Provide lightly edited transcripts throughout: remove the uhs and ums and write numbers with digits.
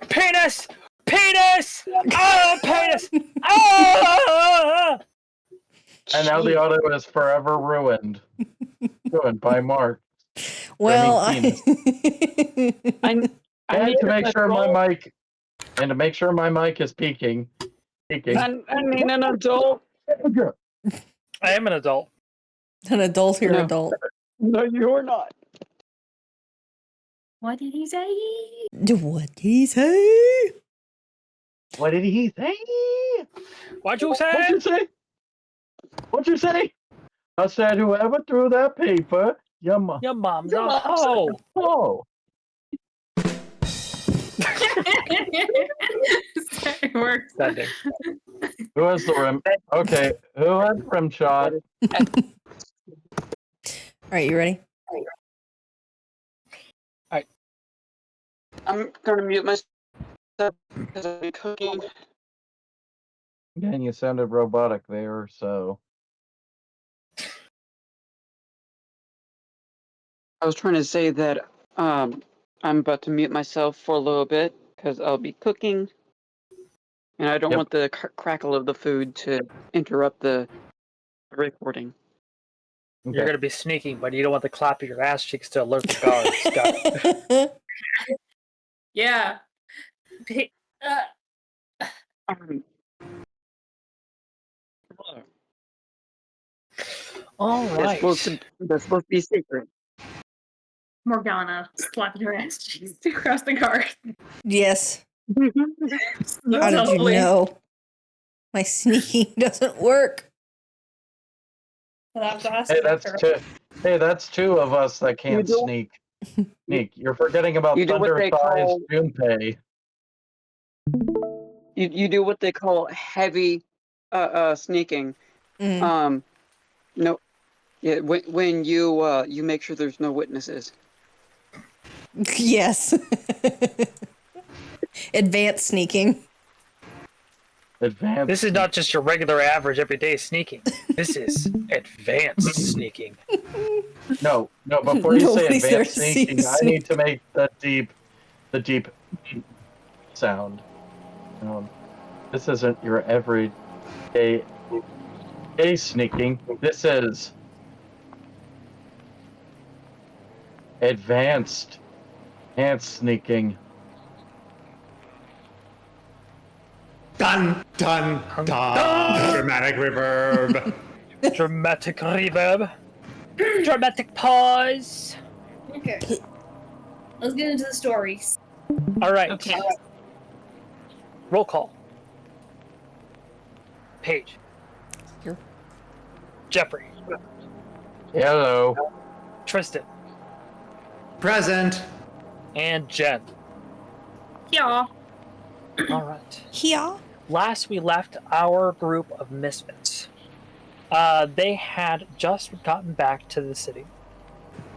Penis! Penis! Penis! Oh, penis! Oh! And now the audio is forever ruined. Ruined by Mark. Well, I need to make sure my mic is peaking. I need an adult. I am an adult. An adult here, No. adult. No, you're not. What did he say? What did he say? What did he say? What'd you say? What'd you say? What'd you say? I said, whoever threw that paper, your mom. Your mom's a hoe. Oh. It works. Sending. Who has the rim? Okay, who has rim shot? All right, you ready? I'm gonna mute myself because I'll be cooking. Again, you sounded robotic there, so. I was trying to say that I'm about to mute myself for a little bit because I'll be cooking, and I don't want the crackle of the food to interrupt the recording. Okay. You're gonna be sneaking, but you don't want the clap of your ass cheeks to alert the guards. Got it. Yeah. All right. That's supposed to be secret. Morgana slapping her ass cheeks across the card. Yes. How did you Hopefully. know? My sneaking doesn't work. Hey, that's two of us that can't sneak. Sneak. You're forgetting about Thunder Thighs Junpei. You do what they call heavy sneaking. Mm. No, yeah. When you make sure there's no witnesses. Yes. Advanced sneaking. Advanced. This is not just your regular average everyday sneaking. This is advanced sneaking. No. Before you say Nobody's there advanced to see sneaking, you I need to make the deep sound. This isn't your everyday sneaking. This is advanced sneaking. Dun, dun, dun. Dramatic reverb. Dramatic reverb. Dramatic pause. Okay. Let's get into the stories. All right. Okay. Roll call. Paige. Here. Jeffrey. Hello. Tristan. Present. And Jen. Yeah. All right. Yeah. Last we left our group of misfits. They had just gotten back to the city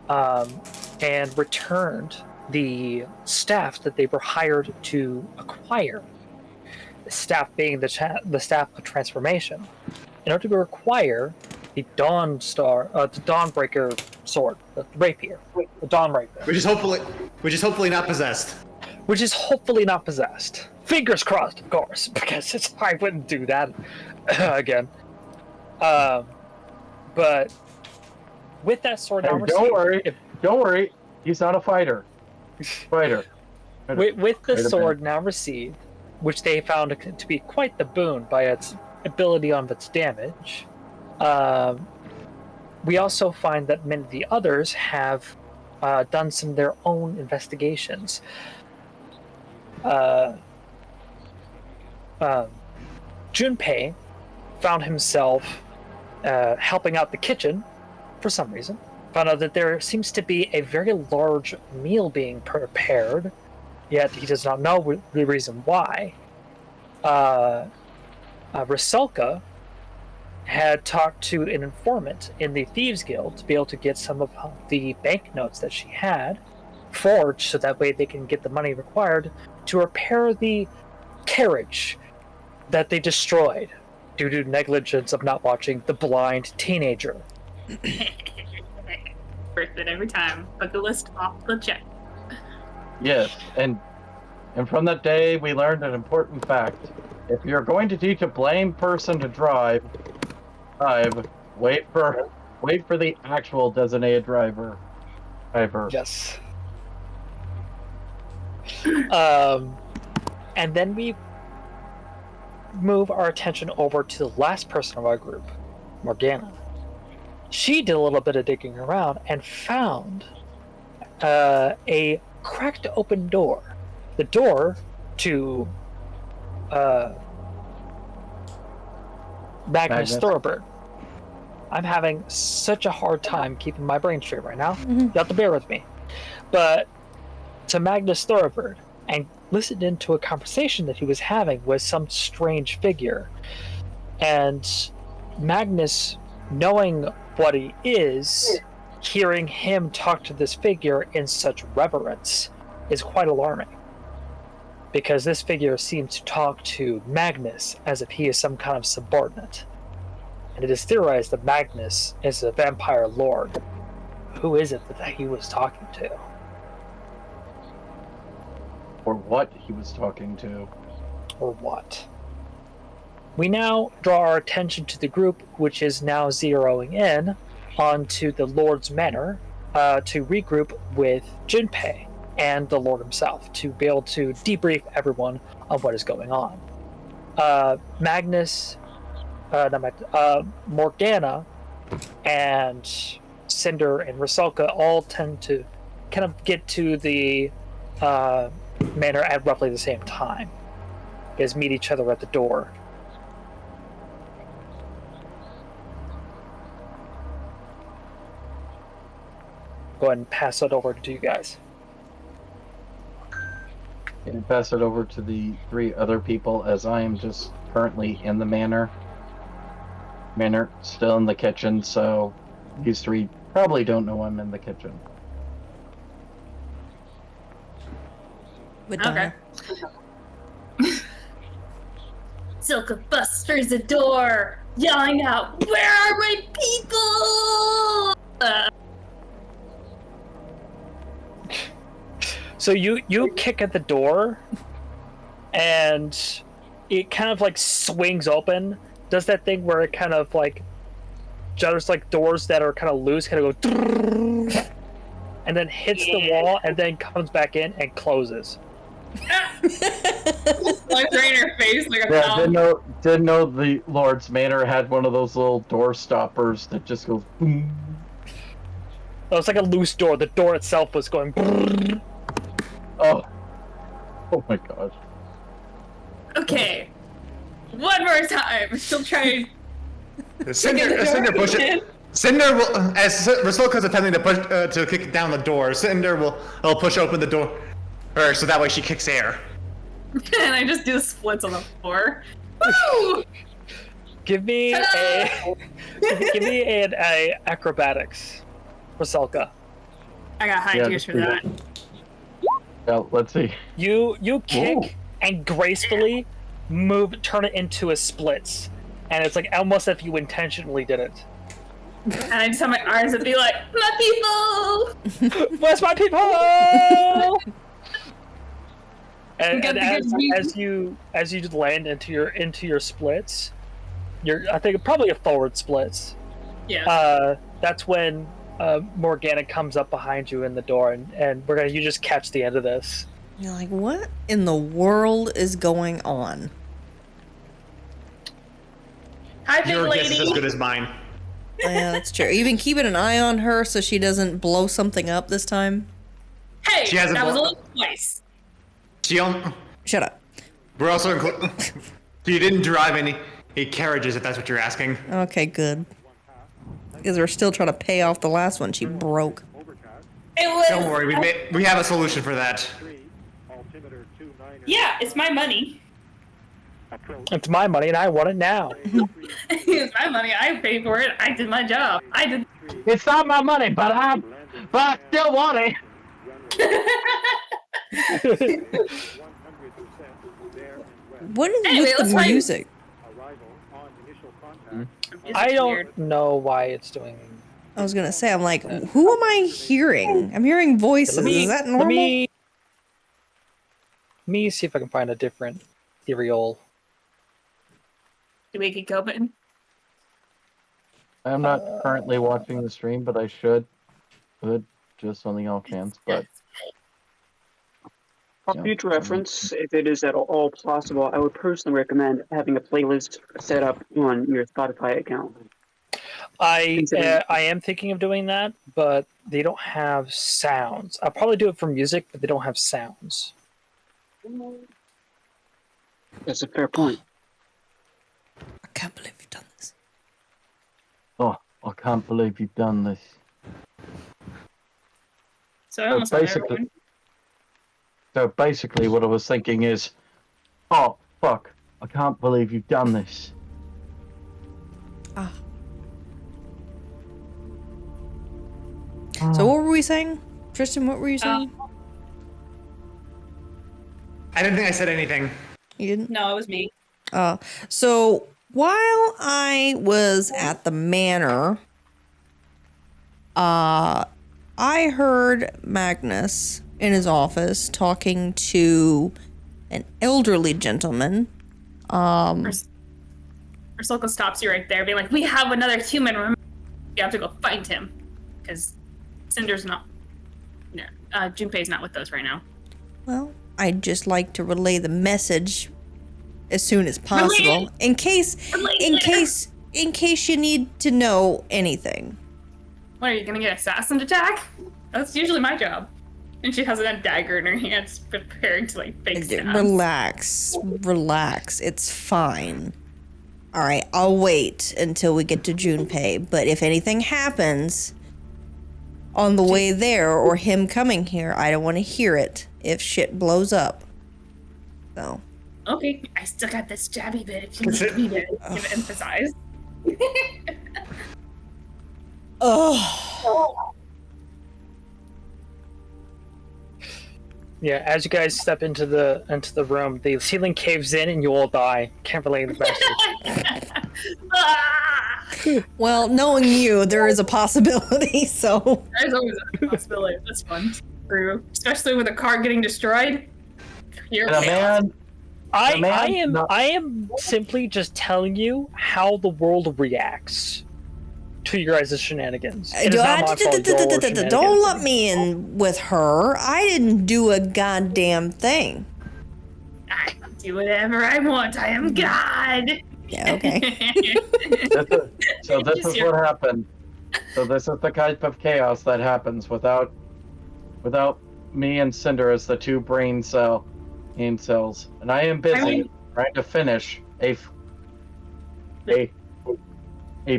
and returned the staff that they were hired to acquire. The staff being the staff of transformation. In order to acquire the Dawnbreaker sword, the rapier, the Dawn Rapier. Which is hopefully not possessed. Which is hopefully not possessed. Fingers crossed, of course, because I wouldn't do that again. But with that sword now received, don't worry. He's not a fighter. With the sword now received, which they found to be quite the boon by its ability on its damage, we also find that many of the others have done some of their own investigations. Junpei found himself helping out the kitchen for some reason. Found out that there seems to be a very large meal being prepared, yet he does not know the reason why. Rusalka had talked to an informant in the Thieves Guild to be able to get some of the banknotes that she had forged so that way they can get the money required to repair the carriage that they destroyed due to negligence of not watching The Blind Teenager. Worth it every time. Bucket list off the check. Yes, and And from that day, we learned an important fact. If you're going to teach a blind person to drive, wait for the actual designated driver. Yes. And then we move our attention over to the last person of our group, Morgana. She did a little bit of digging around and found a cracked open door. The door to Magnus Thoroughbird. I'm having such a hard time keeping my brain straight right now. You have to bear with me. But to Magnus Thoroughbird, and listened into a conversation that he was having with some strange figure. And Magnus, knowing what he is, hearing him talk to this figure in such reverence is quite alarming. Because this figure seems to talk to Magnus as if he is some kind of subordinate. And it is theorized that Magnus is a vampire lord. Who is it that he was talking to? Or what he was talking to. Or what? We now draw our attention to the group, which is now zeroing in onto the Lord's Manor to regroup with Junpei and the Lord himself to be able to debrief everyone on what is going on. Morgana and Cinder and Rusalka all tend to kind of get to the manor at roughly the same time. You guys meet each other at the door. Go ahead and pass it over to you guys. And pass it over to the 3 other people as I am just currently in the manor. Manor still in the kitchen, so these 3 probably don't know I'm in the kitchen. Okay. Silka busts through the door, yelling out, "Where are my people?" So you kick at the door, and it kind of like swings open. Does that thing where it kind of like just like doors that are kind of loose, kind of go, and then hits the wall, and then comes back in and closes. Like right in her face, like a Yeah, didn't know the Lord's Manor had one of those little door stoppers that just goes boom. Oh, it's like a loose door. The door itself was going. Oh my gosh. Okay. One more time. Still trying. Cinder push it. Cinder will, as Rusalka's attempting to push to kick down the door, Cinder will push open the door, so that way she kicks air. And I just do the splits on the floor. Woo! Give me an acrobatics, Rusalka. I got high tears for that. Yeah, let's see. You kick and gracefully turn it into a splits, and it's like almost if you intentionally did it. And I just have my arms and be like, "My people! Where's my people?" and as you land into your splits, I think probably a forward splits. Yeah. That's when Morgana comes up behind you in the door, and you just catch the end of this. You're like, what in the world is going on? Hi, big Your lady. guess is as good as mine. Yeah, that's true. You've been keeping an eye on her so she doesn't blow something up this time? Hey, She hasn't that was a blo- little twice. Shut up. We're also you didn't drive any carriages, if that's what you're asking. Okay, good. Because we're still trying to pay off the last one she broke. It was. Don't worry, we have a solution for that. Yeah, it's my money. It's my money, and I want it now. It's my money. I paid for it. I did my job. I did. It's not my money, but I still want it. What is Anyway, with the music? I don't know why it's doing. I was gonna say, I'm like, who am I hearing? I'm hearing voices. Is that normal? Let me see if I can find a different ethereal. Do we keep going? I'm not currently watching the stream, but I should. Could, just on the off chance, but... For future reference, if it is at all possible, I would personally recommend having a playlist set up on your Spotify account. I am thinking of doing that, but they don't have sounds. I'll probably do it for music, but they don't have sounds. That's a fair point. I can't believe you've done this. Oh, I can't believe you've done this. So I almost have basically- everyone. So basically what I was thinking is, oh, fuck, I can't believe you've done this. Ah. So what were we saying? Tristan, what were you saying? I didn't think I said anything. You didn't? No, it was me. So while I was at the manor, I heard Magnus in his office talking to an elderly gentleman. Ursulka stops you right there, being like, "We have another human. Remember, you have to go find him, because Cinder's not. No, Junpei's not with us right now." Well, I'd just like to relay the message as soon as possible, in case you need to know anything. What, are you gonna get assassin attack? That's usually my job. And she has a dagger in her hands, preparing to like fake stab. Relax. It's fine. All right, I'll wait until we get to Junpei. But if anything happens on the way there or him coming here, I don't want to hear it if shit blows up. So. Okay, I still got this jabby bit if you need me to emphasize. Oh. Yeah, as you guys step into the room, the ceiling caves in and you all die. Can't relay the message. Well, knowing you, there is a possibility, so... There's always a possibility of this one. True. Especially with a car getting destroyed. You're I am simply just telling you how the world reacts to your guys' shenanigans. It is not my fault, your shenanigans. Don't let me in with her. I didn't do a goddamn thing. I can do whatever I want. I am God. Yeah, okay. So this is what happened. So this is the type of chaos that happens without me and Cinder as the two brain cells. And I am busy trying to finish a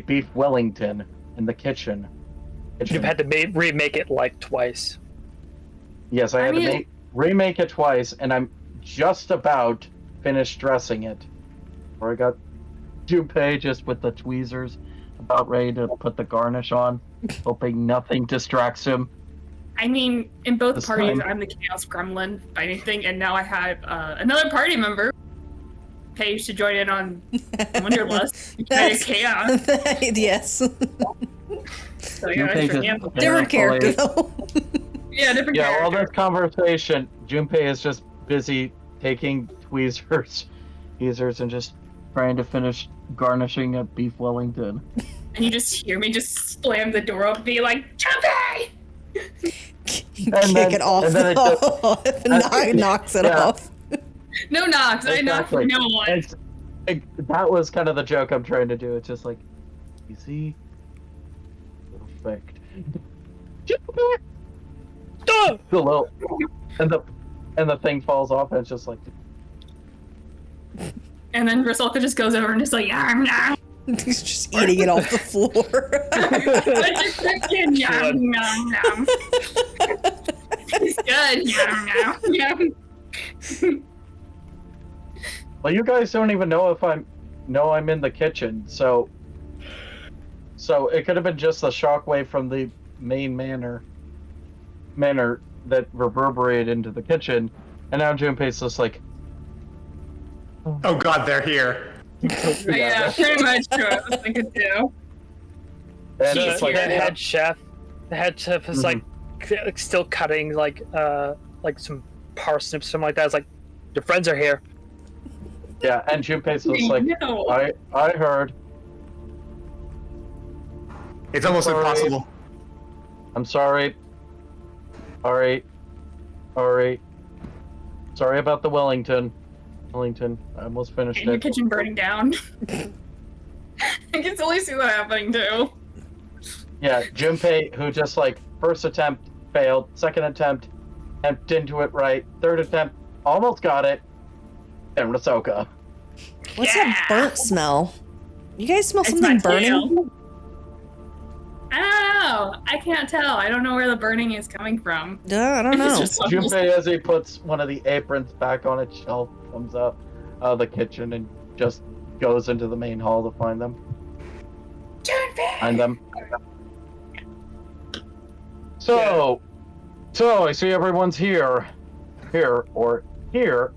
beef Wellington in the kitchen. You've had to remake it like twice. Yes, I had to remake it twice, and I'm just about finished dressing it. Where I got Junpei just with the tweezers, about ready to put the garnish on, hoping nothing distracts him. I mean, in both This parties, time. I'm the Chaos Gremlin fighting thing, and now I have another party member. Paige to join in on Wanderlust. Chaos. Yes. So yeah, Junpei that's for just him. Different character, though. Yeah, different Yeah, character. all this conversation, Junpei is just busy taking tweezers and just trying to finish garnishing a beef Wellington. And you just hear me just slam the door open, be like, Jumpy! Kick it off. and then it And knocks it off. No knocks. I knock for no one. That was kind of the joke I'm trying to do. It's just like, you see? Perfect. Duh! The little, and the thing falls off, and it's just like. And then Rusalka just goes over and just like, yum, yum. He's just eating it off the floor. Yum, yum, yum. It's good. Yum, yum, yum. Well, you guys don't even know if I'm in the kitchen, so it could have been just a shockwave from the main manor that reverberated into the kitchen, and now Junpei's just like, Oh god, they're here. Yeah, pretty much true. I was thinking too. and He's it's like, here. The head chef is Mhm. like still cutting like some parsnips, something like that. It's like, Your friends are here. Yeah, and Junpei's just like, No. I heard. It's almost Sorry. impossible. I'm sorry. Sorry. Sorry about the Wellington. I almost finished Your it. kitchen burning down. I can totally see that happening too. Yeah, Junpei, who just like first attempt failed, second attempt didn't do it right, third attempt almost got it, and Rasoka. What's that burnt smell? You guys smell It's something my burning? tail. I don't know. I can't tell. I don't know where the burning is coming from. I don't It's know. just Junpei, as he puts one of the aprons back on its shelf, comes up out of the kitchen and just goes into the main hall to find them. Find them. So I see everyone's here. Here,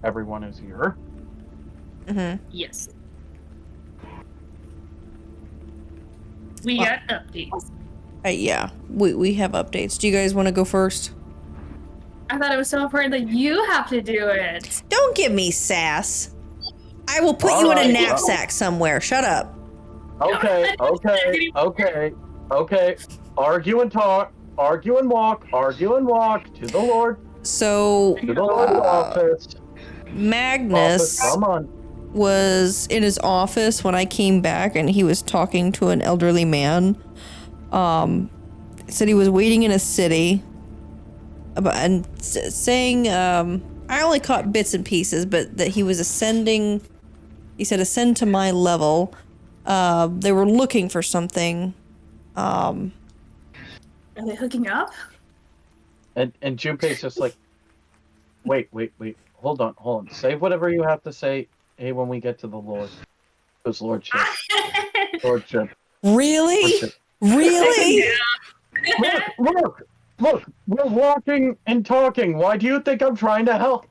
everyone is here. Mm-hmm. Yes. We got updates. Yeah, we have updates. Do you guys want to go first? I thought it was so important that you have to do it. Don't give me sass. I will put you in a knapsack somewhere. Shut up. Okay. Argue and talk. Argue and walk to the Lord. So, To the Lord's office. Magnus Come on. was in his office when I came back, and he was talking to an elderly man. Said he was waiting in a city, saying, I only caught bits and pieces, but that he was ascending. He said, ascend to my level. They were looking for something. Are they hooking up? And Junpei's just like, wait. Hold on. Say whatever you have to say. Hey, when we get to the Lord. His lordship. Lordship. Really? Lordship. Really? Look, we're walking and talking. Why do you think I'm trying to help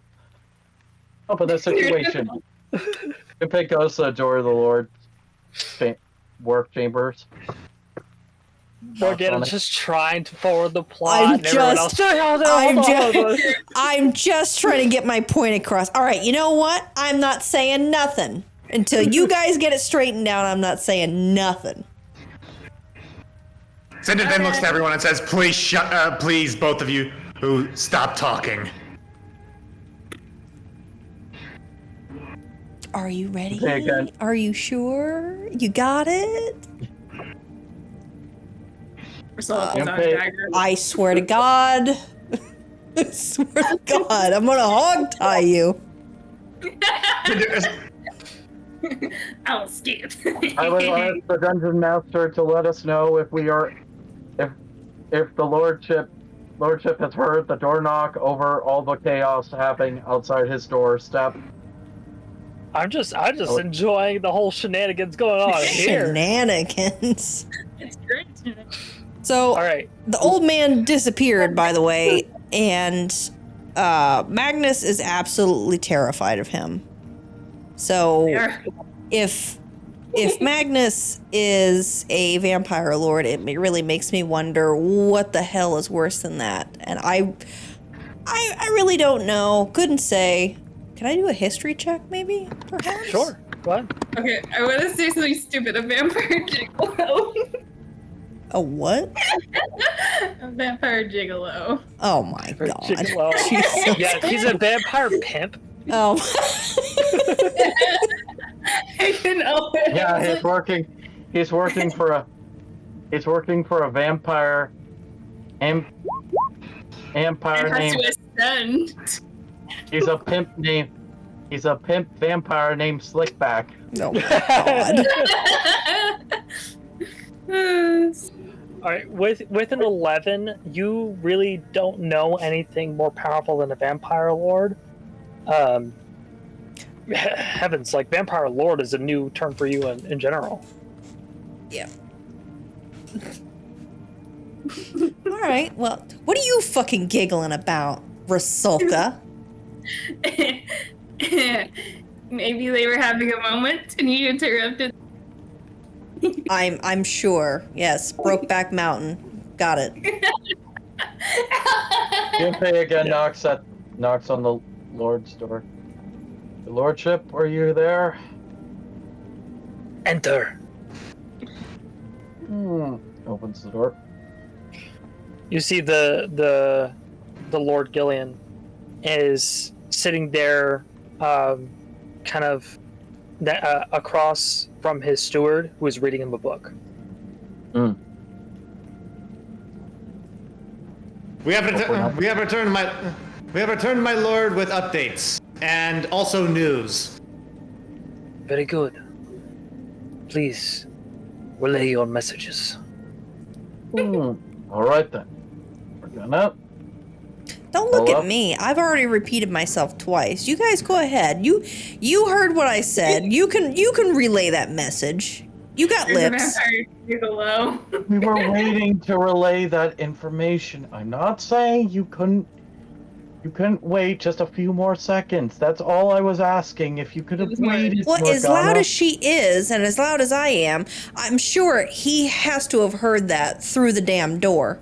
in this situation? Junpei goes to the door of the Lord's work chambers. Morgana's just trying to forward the plot. I'm just trying to get my point across. All right, you know what? I'm not saying nothing. Until you guys get it straightened out, I'm not saying nothing. Cinder then looks to everyone and says, please, both of you who stop talking. Are you ready? Okay, again. Are you sure? You got it? I swear to God. I swear to God, I'm gonna hog tie you. I'll skip. I would like the dungeon master to let us know if the lordship has heard the door knock over all the chaos happening outside his doorstep. I'm just enjoying the whole shenanigans going on here. Shenanigans. It's great. So, All right. the old man disappeared, by the way, and Magnus is absolutely terrified of him. So, if Magnus is a vampire lord, it really makes me wonder what the hell is worse than that. And I really don't know. Couldn't say. Can I do a history check, maybe? Perhaps? Sure. Go ahead. Okay, I want to say something stupid. A vampire gigolo. A what? A vampire gigolo. Oh my God. Gigolo. Jesus. Yeah, he's a vampire pimp. Oh. I can help it. Yeah, he's working for a vampire It has named. to ascend. He's a pimp vampire named Slickback. Oh my God. All right, with an 11, you really don't know anything more powerful than a vampire lord. Heavens, like vampire lord is a new term for you in general. Yeah. All right. Well, what are you fucking giggling about, Rasulka? Maybe they were having a moment and you interrupted. I'm sure. Yes, Brokeback Mountain. Got it. Junpei again knocks on the Lord's door. Your lordship, are you there? Enter. Opens the door. You see the Lord Gillian is sitting there, kind of across from his steward, who is reading him a book. We have returned, my lord, with updates and also news. Very good. Please relay your messages. All right then. We're gonna. Don't look at me. I've already repeated myself twice. You guys go ahead. You heard what I said. You can relay that message. You got There's lips. a vampire below. We were waiting to relay that information. I'm not saying you couldn't wait just a few more seconds. That's all I was asking. If you could have waited. Well, as loud as she is and as loud as I am, I'm sure he has to have heard that through the damn door.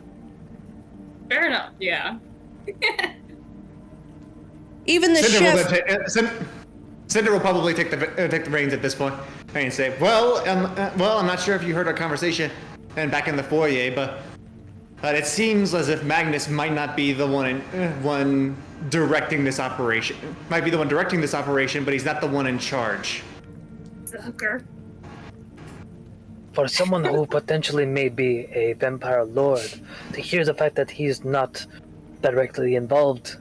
Fair enough, yeah. Even the chef. Cinder will probably take the reins at this point and say, "Well, I'm not sure if you heard our conversation and back in the foyer, but it seems as if Magnus might not be the one directing this operation. Might be the one directing this operation, but he's not the one in charge." It's a hooker. For someone who potentially may be a vampire lord, to hear the fact that he's not directly involved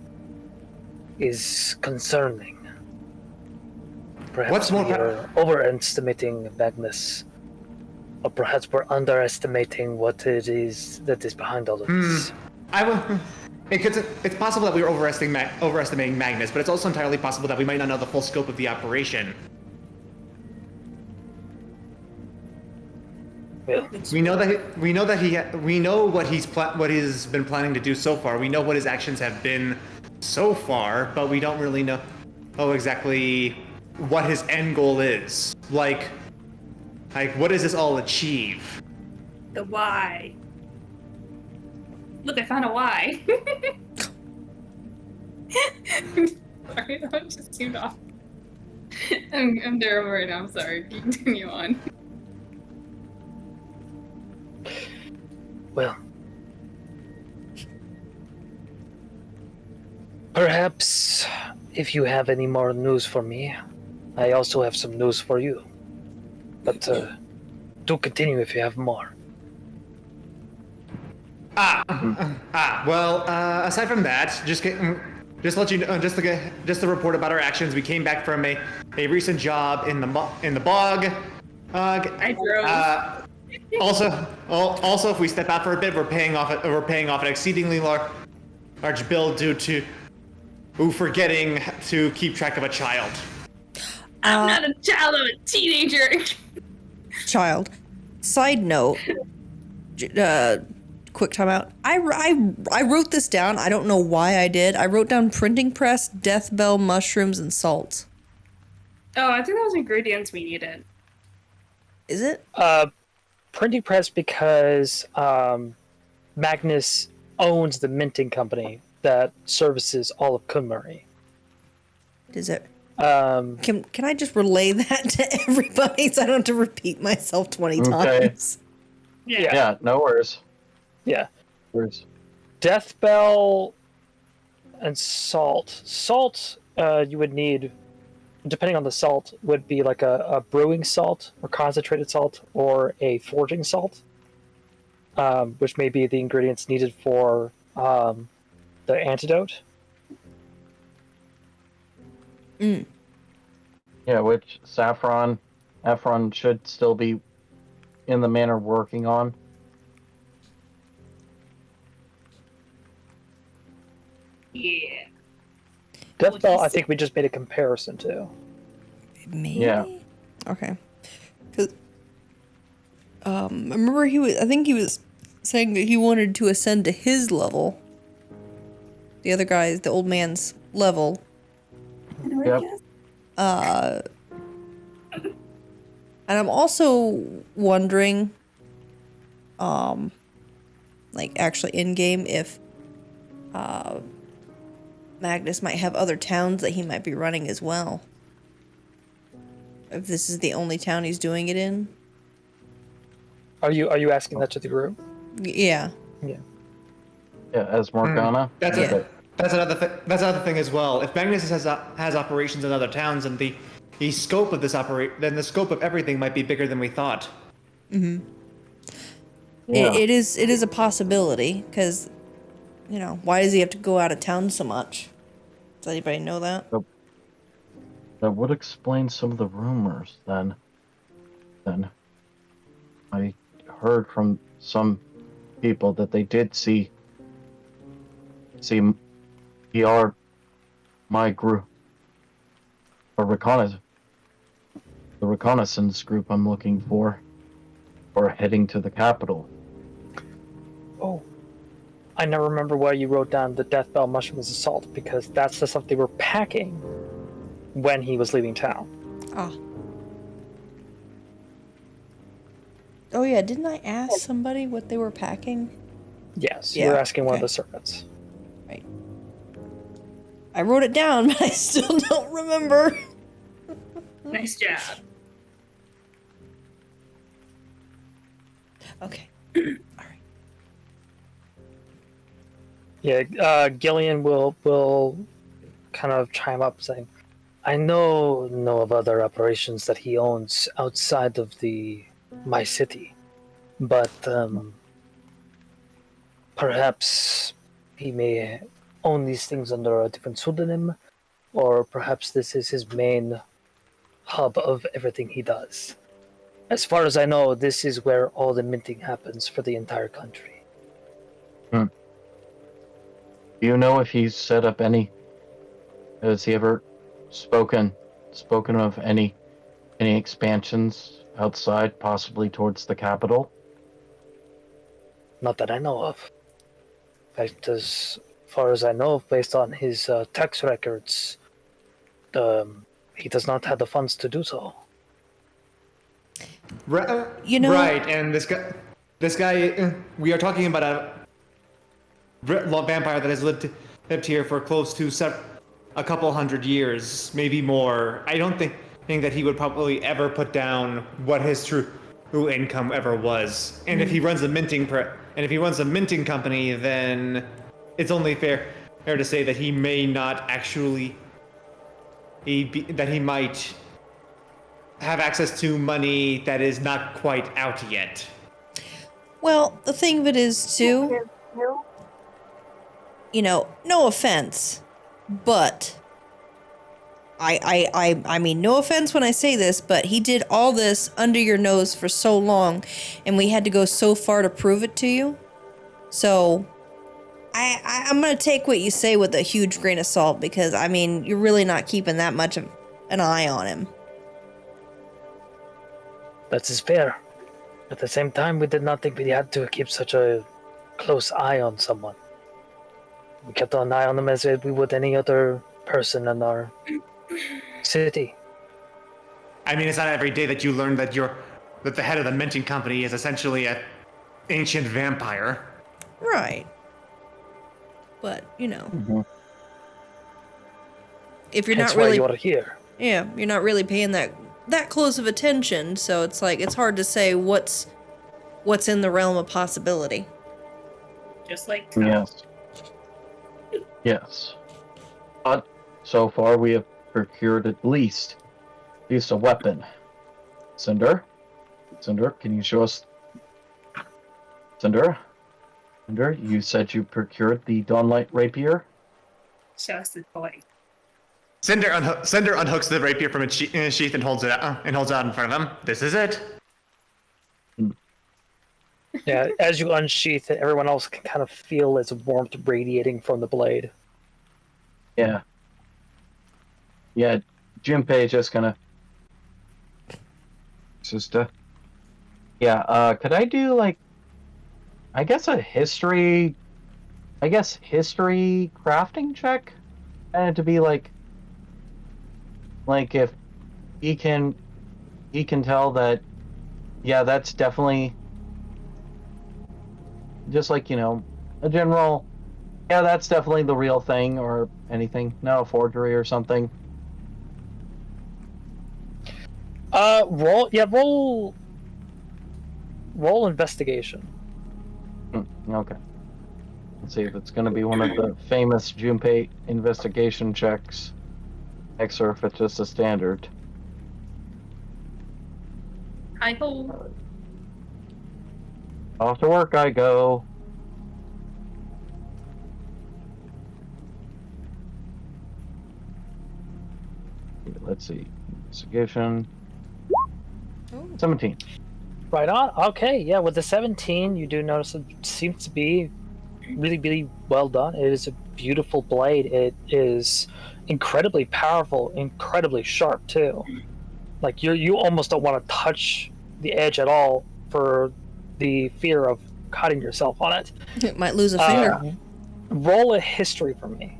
is concerning. Perhaps we're overestimating Magnus, or perhaps we're underestimating what it is that is behind all of this. It's possible that we were overestimating Magnus, but it's also entirely possible that we might not know the full scope of the operation. Well, we know what he's been planning to do so far. We know what his actions have been so far, but we don't really know exactly what his end goal is. Like what does this all achieve? The why. Look, I found a why. Sorry, that just seemed off. I'm terrible right now. I'm sorry. Continue on. Well, perhaps if you have any more news for me, I also have some news for you. But do continue if you have more. Well, aside from that, just to let you know, just to report about our actions. We came back from a recent job in the bog. I drove. Also, if we step out for a bit, we're paying off an exceedingly large bill due to forgetting to keep track of a child. I'm not a child, I'm a teenager. Child. Side note. Quick timeout. I wrote this down. I don't know why I did. I wrote down printing press, death bell, mushrooms, and salt. Oh, I think that was ingredients we needed. Is it? Printing press because Magnus owns the minting company that services all of Kunmery. Is it? Can I just relay that to everybody so I don't have to repeat myself 20 times? Yeah, no worries. Yeah. Worries. Death bell and salt. Salt, you would need, depending on the salt, would be like a brewing salt or concentrated salt or a forging salt, which may be the ingredients needed for the antidote. Yeah, which Saffron should still be in the manor working on. Yeah. Death bell, I think we just made a comparison to. Maybe? Yeah. Okay. Because I remember I think he was saying that he wanted to ascend to his level. The other guy's, the old man's level. Yep. And I'm also wondering, like actually in game, if Magnus might have other towns that he might be running as well. If this is the only town he's doing it in? Are you asking that to the group? Yeah. Yeah. Yeah, as Morgana. That's Yeah. a, that's another That's another thing as well. If Magnus has operations in other towns, and the scope of this then the scope of everything might be bigger than we thought. Yeah. It is a possibility, because, you know, why does he have to go out of town so much? Does anybody know that? That would explain some of the rumors then. I heard from some people that they did see my group, or the reconnaissance group I'm looking for heading to the capital. Oh, I now remember why you wrote down the Death Bell Mushrooms Assault, because that's the stuff they were packing when he was leaving town. Ah. Oh yeah, didn't I ask somebody what they were packing? Yes, Yeah, you were asking one of okay. the servants. Right. I wrote it down, but I still don't remember. Nice job. Okay. All right. Yeah, Gillian will kind of chime up saying, I know of other operations that he owns outside of my city, but perhaps he may own these things under a different pseudonym, or perhaps this is his main hub of everything he does. As far as I know, this is where all the minting happens for the entire country. Do you know if he's set up any? Has he ever spoken of any expansions outside, possibly towards the capital? Not that I know of. In fact, as far as I know, based on his tax records, he does not have the funds to do so. You know- Right, and this guy, we are talking about a vampire that has lived here for close to a couple hundred years, maybe more. I don't think that he would probably ever put down what his true income ever was. And if he runs a minting company, then it's only fair to say that he may not actually that he might have access to money that is not quite out yet. Well, the thing of it is, too, you know, no offense, but I mean, no offense when I say this, but he did all this under your nose for so long, and we had to go so far to prove it to you. So, I'm going to take what you say with a huge grain of salt, because, I mean, you're really not keeping that much of an eye on him. That is fair. At the same time, we did not think we had to keep such a close eye on someone. We kept an eye on them as we would any other person in our city. I mean, it's not every day that you learn that the head of the minting company is essentially an ancient vampire. Right. But, you know, if you're Hence not really... why you are here. Yeah, you're not really paying that close of attention, so it's like, it's hard to say what's in the realm of possibility. Just like Yes. But so far we have procured at least a weapon. Cinder, can you show us? Cinder, you said you procured the Dawnlight rapier. show us the toy. Cinder unhooks the rapier from its sheath and holds it out in front of him. This is it. Yeah, as you unsheath it, everyone else can kind of feel its warmth radiating from the blade. Yeah. Junpei just gonna. Could I do a history crafting check? And to be like if he can tell that, yeah, that's definitely just a general, yeah, that's definitely the real thing, or anything, no forgery or something. Roll investigation. Okay. Let's see if it's going to be one of the famous Junpei investigation checks, or if it's just a standard. Hi ho. Off to work I go. Let's see. Investigation. 17. Right on. Okay, yeah. With the 17, you do notice it seems to be really, really well done. It is a beautiful blade. It is incredibly powerful, incredibly sharp too. Like you almost don't want to touch the edge at all for the fear of cutting yourself on it. It might lose a finger. Roll a history for me.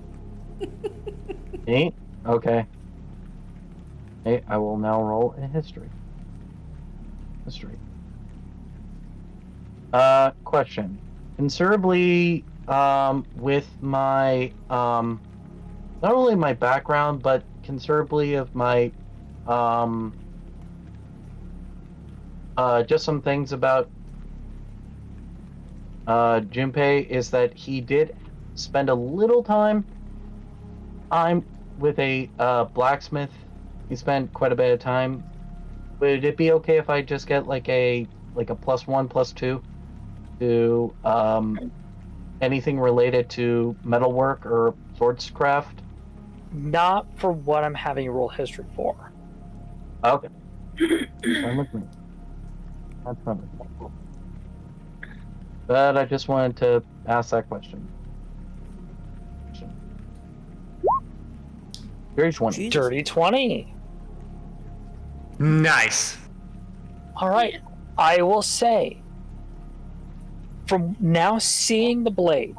8? Okay. Hey, I will now roll a history. Question. Considerably, with my, not only my background, but considerably of my, just some things about, Junpei is that he did spend a little time with a, blacksmith. He spent quite a bit of time. Would it be okay if I just get like a +1, +2 to anything related to metalwork or swordscraft? Not for what I'm having you roll history for. Okay. Fine with me. That's fine with me. But I just wanted to ask that question. Dirty 20. Jesus. Dirty 20. Nice. All right. I will say, from now seeing the blade,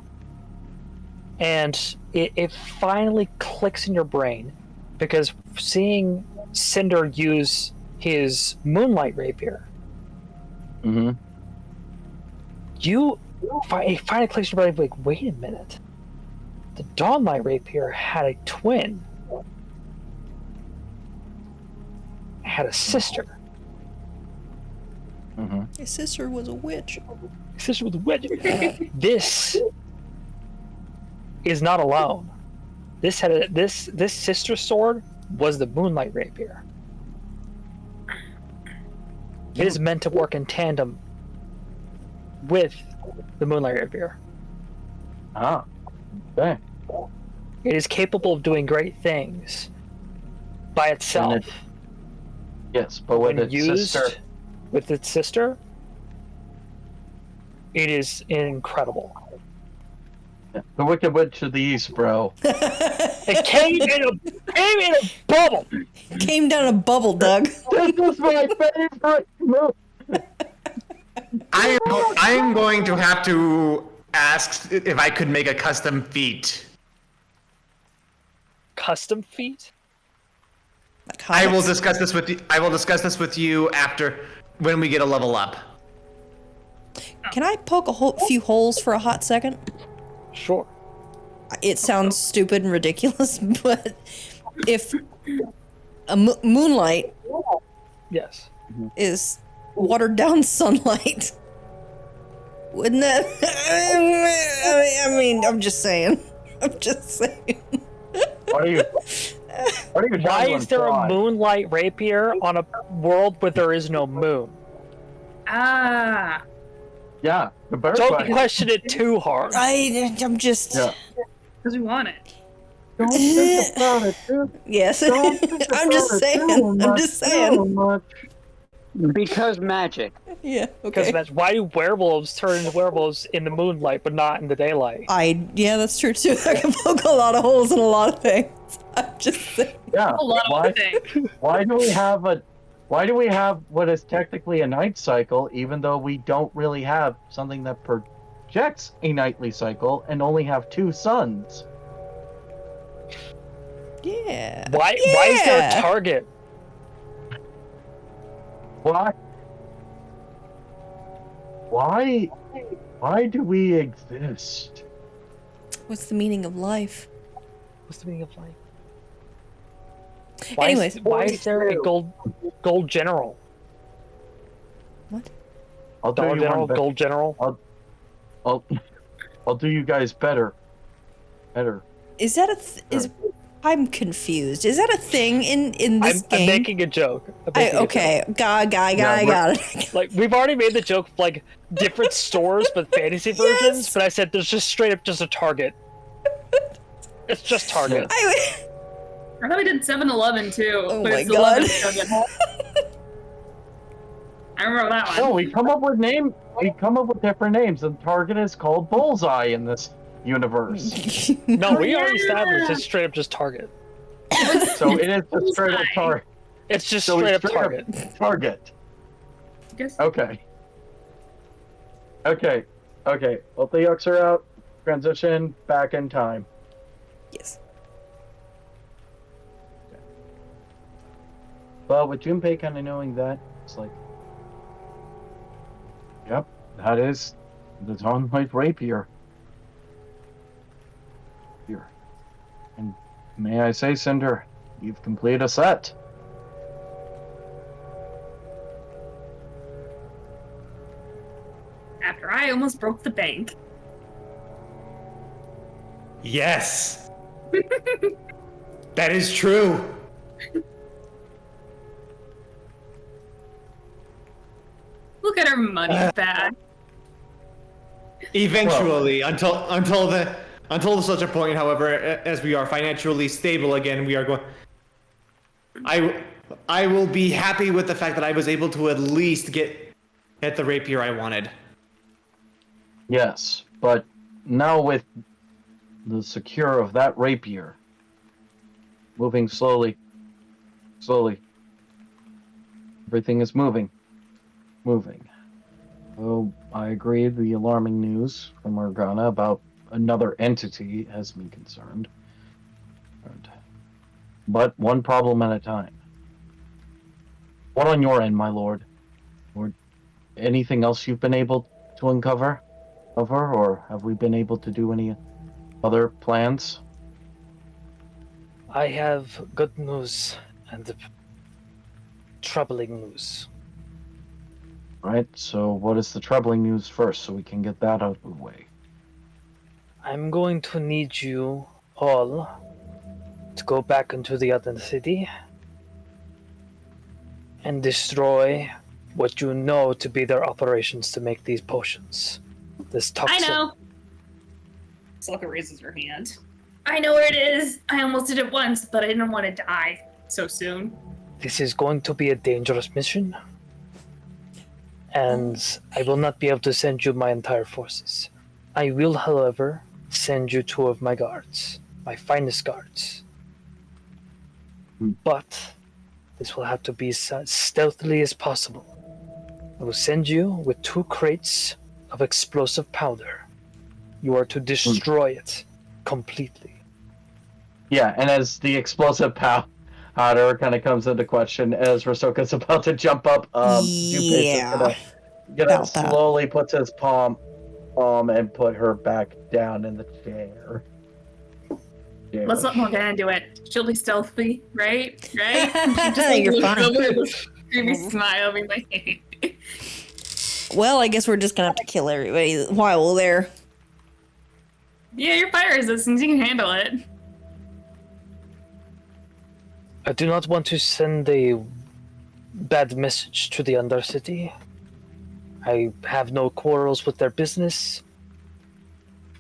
and it finally clicks in your brain, because seeing Cinder use his moonlight rapier, Mm-hmm. it finally clicks in your brain, like, wait a minute. The Dawnlight rapier had a twin. Had a sister. Mm-hmm. His sister was a witch. Sister with a witch. This is not alone. This sister sword was the moonlight rapier. It is meant to work in tandem with the moonlight rapier. Ah. Okay. It is capable of doing great things by itself. Yes, but with When its used sister. with its sister, it is incredible. The Wicked Witch of the East, bro. It came in a bubble. Came down a bubble, Doug. This was my favorite move. I am going to have to ask if I could make a custom feat. Custom feat? Like I will hobbits. discuss this with you. I will discuss this with you after when we get a level up. Can I poke a few holes for a hot second? Sure. It sounds stupid and ridiculous, but if a moonlight Yes. is watered down sunlight, wouldn't that? I mean, I'm just saying. I'm just saying. What are you? What are you? Why trying is to there a imply? moonlight rapier on a world where there is no moon? Ah. Yeah, the bird Don't question. question it too hard. I'm just. Yeah. Because we want it. Don't think about it too. Yes. Don't think I'm just about it saying. too I'm much, just too saying. much. Because magic. Yeah. Because Okay. why do werewolves turn into werewolves in the moonlight but not in the daylight? Yeah, that's true too. I can poke a lot of holes in a lot of things. I'm just saying. Yeah. A lot Why? of things. Why do we have what is technically a night cycle, even though we don't really have something that projects a nightly cycle and only have 2 suns? Yeah. Why is there a Yeah. target? Why? Why do we exist? What's the meaning of life? What's the meaning of life? Anyways. why is there a gold general? What? I'll do Dollar you general, one better. gold general. I'll do you guys better. Better. Is that I'm confused. Is that a thing in this game? I'm making a joke. Okay, got it. Like, we've already made the joke of, like, different stores but fantasy versions, but I said there's just straight up just a Target. It's just Target. I thought we did 7-Eleven too. Oh but my it's God. 11 Target. I remember that one. No, we come up with different names, and Target is called Bullseye in this universe. No, we already established it's straight up just Target. So it is just straight up Target. It's just So straight it's up Target. Target. Guess. Okay. Well, the Yucks are out. Transition back in time. Yes. Well, with Junpei kind of knowing that, it's like, yep, that is the Dawnlight Rapier. Here. And may I say, Cinder, you've completed a set. After I almost broke the bank. Yes. That is true. Look at our money back. Eventually, until such a point, however, as we are financially stable again, we are going. I will be happy with the fact that I was able to at least get the rapier I wanted. Yes, but now with the secure of that rapier, moving slowly, everything is moving. Oh, I agree, the alarming news from Morgana about another entity has me concerned. But one problem at a time. What on your end, my lord? Or anything else you've been able to uncover? Or have we been able to do any other plans? I have good news and troubling news. Right, so what is the troubling news first so we can get that out of the way? I'm going to need you all to go back into the other city and destroy what you know to be their operations to make these potions. This toxin. I know. Selka raises her hand. I know where it is. I almost did it once, but I didn't want to die so soon. This is going to be a dangerous mission. And I will not be able to send you my entire forces. I will, however, send you 2 of my guards, my finest guards. But this will have to be as stealthily as possible. I will send you with 2 crates of explosive powder. You are to destroy it completely. Yeah, and as the explosive powder kind of comes into question, as Rasoka's about to jump up, Yeah. gonna slowly puts his palm and put her back down in the chair. Let's let Morgana do it. She'll be stealthy, right? Right? You're fine. Creepy smile, being like, Well, I guess we're just gonna have to kill everybody while we're there. yeah, you're fire resistant. You can handle it. I do not want to send a bad message to the Undercity. I have no quarrels with their business.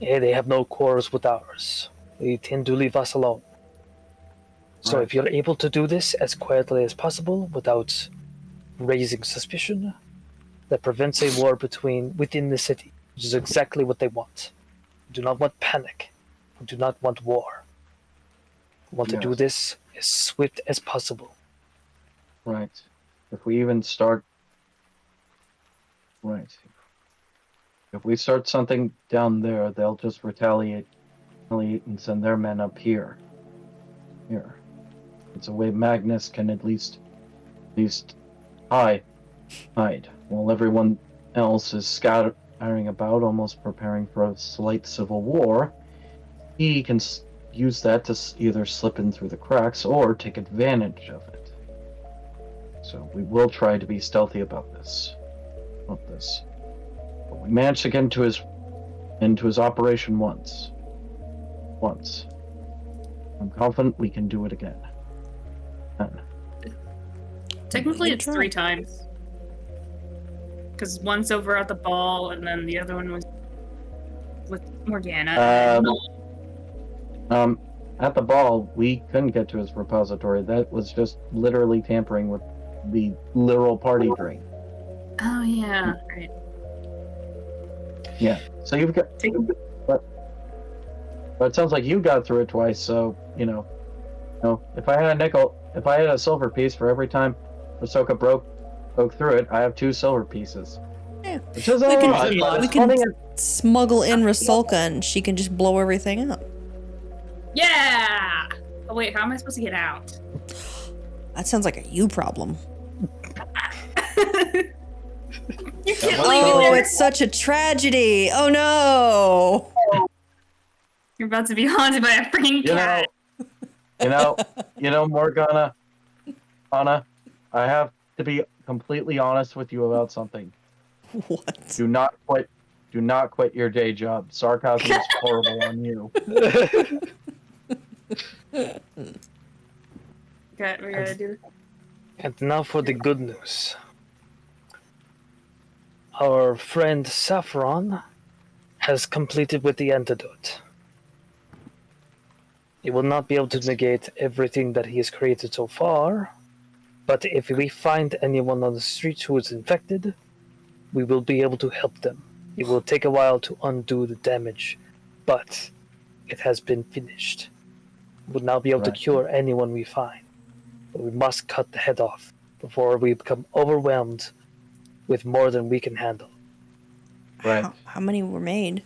They have no quarrels with ours. They tend to leave us alone. So Right. if you're able to do this as quietly as possible without raising suspicion, that prevents a war within the city, which is exactly what they want. We do not want panic. We do not want war. We want to do Yes. this as swift as possible. Right. If we even start... Right. If we start something down there, they'll just retaliate and send their men up here. Here. It's a way Magnus can at least hide, while everyone else is scattering about, almost preparing for a slight civil war. He can use that to either slip in through the cracks or take advantage of it. So we will try to be stealthy about this. But we managed to get into his operation once. I'm confident we can do it again. Technically, it's 3 times. Because one's over at the ball, and then the other one was with Morgana. At the ball, we couldn't get to his repository. That was just literally tampering with the literal party drink. Oh, yeah, right. Yeah. So you've got... But it sounds like you got through it twice, so, if I had a silver piece for every time Ahsoka broke through it, I have 2 silver pieces. Yeah. Which is we can smuggle in Rasulka and she can just blow everything up. Yeah! Oh, wait, how am I supposed to get out? That sounds like a you problem. You can't leave me Oh, there. it's such a tragedy. Oh, no. You're about to be haunted by a freaking cat. Morgana, Anna, I have to be completely honest with you about something. What? Do not quit your day job. Sarcasm is horrible on you. Okay, we gotta do this. And now for the good news. Our friend Saffron has completed with the antidote. He will not be able to negate everything that he has created so far, but if we find anyone on the streets who is infected, we will be able to help them. It will take a while to undo the damage, but it has been finished. We will now be able to cure anyone we find, but we must cut the head off before we become overwhelmed with more than we can handle. Right. How many were made?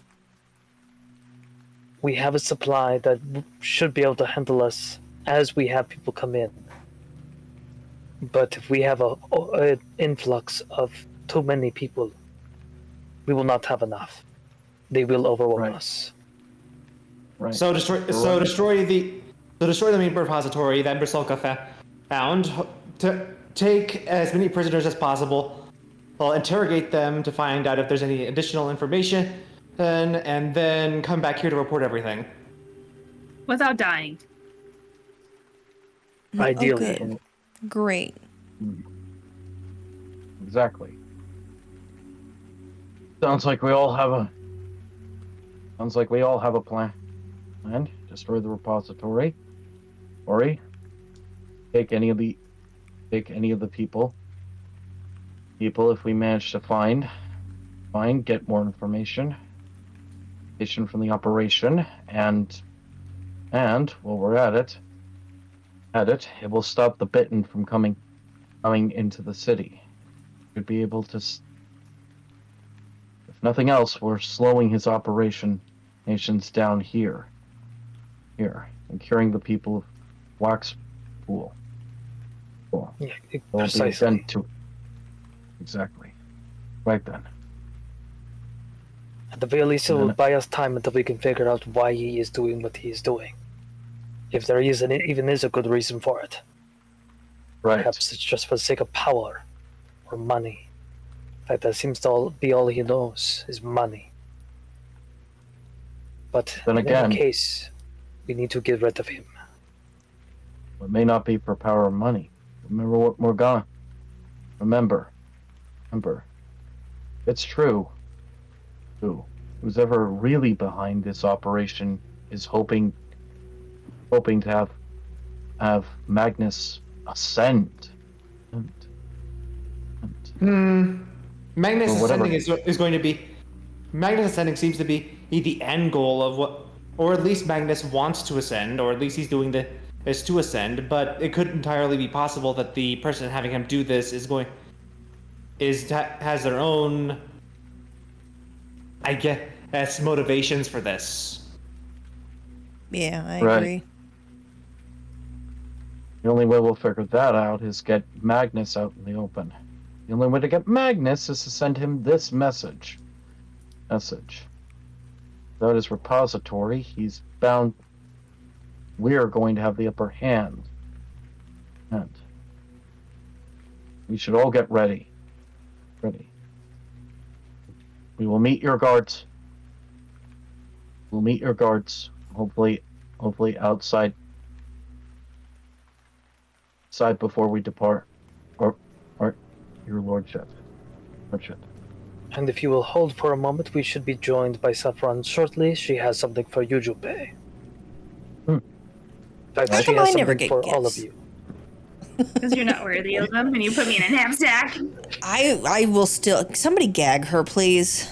We have a supply that should be able to handle us as we have people come in. But if we have an influx of too many people, we will not have enough. They will overwhelm us. Right. So destroy the main repository that Bersolka found. To take as many prisoners as possible. Well, interrogate them to find out if there's any additional information, and then come back here to report everything. Without dying. Ideally. Oh, good. Great. Exactly. Sounds like we all have a plan. And destroy the repository. Ori, take any of the people if we manage to find, get more information from the operation, and while we're at it, it will stop the bitten from coming into the city. We'd be able to, if nothing else, we're slowing his operations down here, and curing the people of Waxpool. Cool. Yeah, precisely. Exactly. Right then. At the very least, it will buy us time until we can figure out why he is doing what he is doing. If there even is a good reason for it. Right. Perhaps it's just for the sake of power or money. In fact, that seems to be all he knows is money. But then in again, any case, we need to get rid of him. It may not be for power or money. Remember what Morgana. Remember. It's true. Who's ever really behind this operation is hoping to have Magnus ascend. Magnus ascending is going to be. Magnus ascending seems to be the end goal of what, or at least Magnus wants to ascend, or at least he's doing is to ascend. But it could entirely be possible that the person having him do this has their own, I guess, motivations for this. Yeah, I Right. agree. The only way we'll figure that out is get Magnus out in the open. The only way to get Magnus is to send him this message. Without his repository, he's bound we are going to have the upper hand. And we should all get ready. Ready. We will meet your guards. We'll meet your guards. Hopefully outside before we depart. Or your lordship. And if you will hold for a moment, we should be joined by Saffron shortly. She has something for you, Junpei. In fact, How she come has I never something get for all of gifts? you. Because you're not worthy of them, and you put me in a knapsack. I will still. Somebody gag her, please.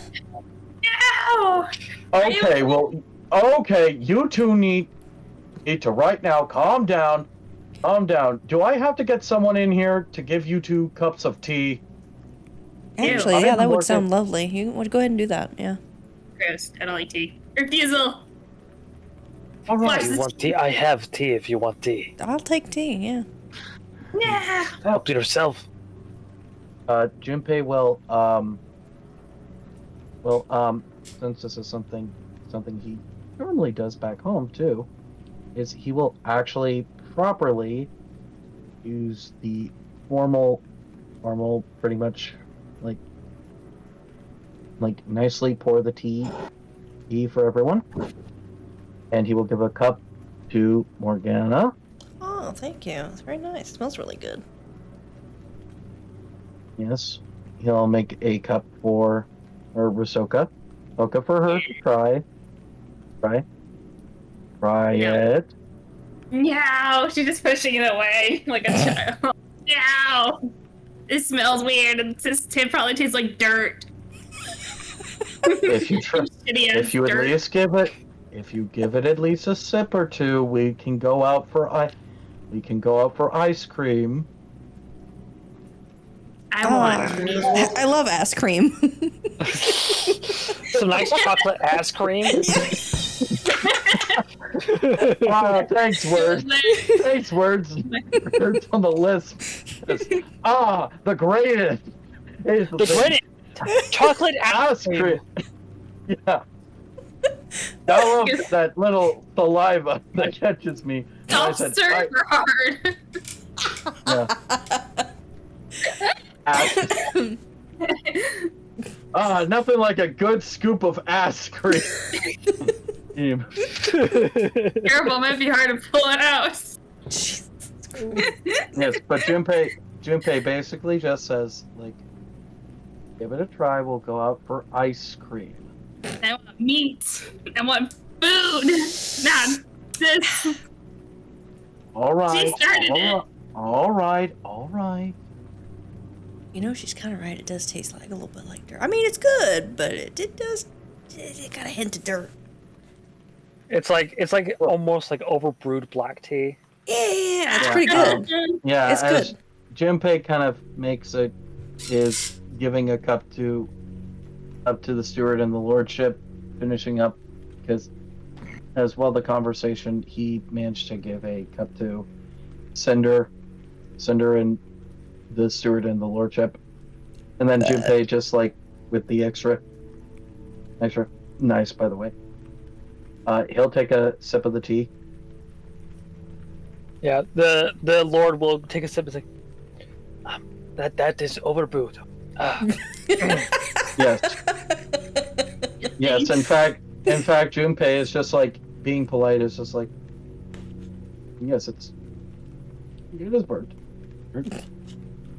No! Okay, well, okay, you two need to right now calm down. Do I have to get someone in here to give you 2 cups of tea? Actually, I'm yeah, even that would working- sound lovely. You want to go ahead and do that? Yeah. Gross. I don't like tea. Refusal. All right. Do you want tea? I have tea if you want tea. I'll take tea. Yeah. Yeah. Help yourself. Junpei, since this is something he normally does back home too, is he will actually properly use the formal, pretty much like nicely pour the tea for everyone, and he will give a cup to Morgana. Oh, thank you. It's very nice. It smells really good. Yes, he'll make a cup for Rusoka. Okay, for her to try Yeah. it. Meow. She's just pushing it away like a child. Meow. It smells weird, and it probably tastes like dirt. If you try, Shitty ass if you at dirt. least give it at least a sip or two, we can go out for ice cream. I want. I love ice cream. Some nice chocolate ass cream. Thanks, words. Thanks, words. Words on the list. The greatest. Is The greatest chocolate ass ice cream. cream. Yeah. I love that little saliva that catches me. when I I'll said serve her hard. Nothing like a good scoop of ass cream. Careful, it might be hard to pull it out. Yes, but Junpei basically just says, like, give it a try, we'll go out for ice cream. I want meat. I want food. Not this. Alright. She started it. Alright. You know, she's kind of right. It does taste like a little bit like dirt. I mean, it's good, but it got a hint of dirt. It's like almost like overbrewed black tea. Yeah, it's pretty good. Yeah, It's as good. Junpei kind of is giving a cup up to the steward and the lordship, finishing up, because as well the conversation, he managed to give a cup to Cinder and the steward and the lordship, and then Junpei just like with the extra nice, by the way. He'll take a sip of the tea. Yeah, the Lord will take a sip and say, that is overbrewed. Yes. Yes, in fact, Junpei is just like being polite. Is just like, yes, it is burnt.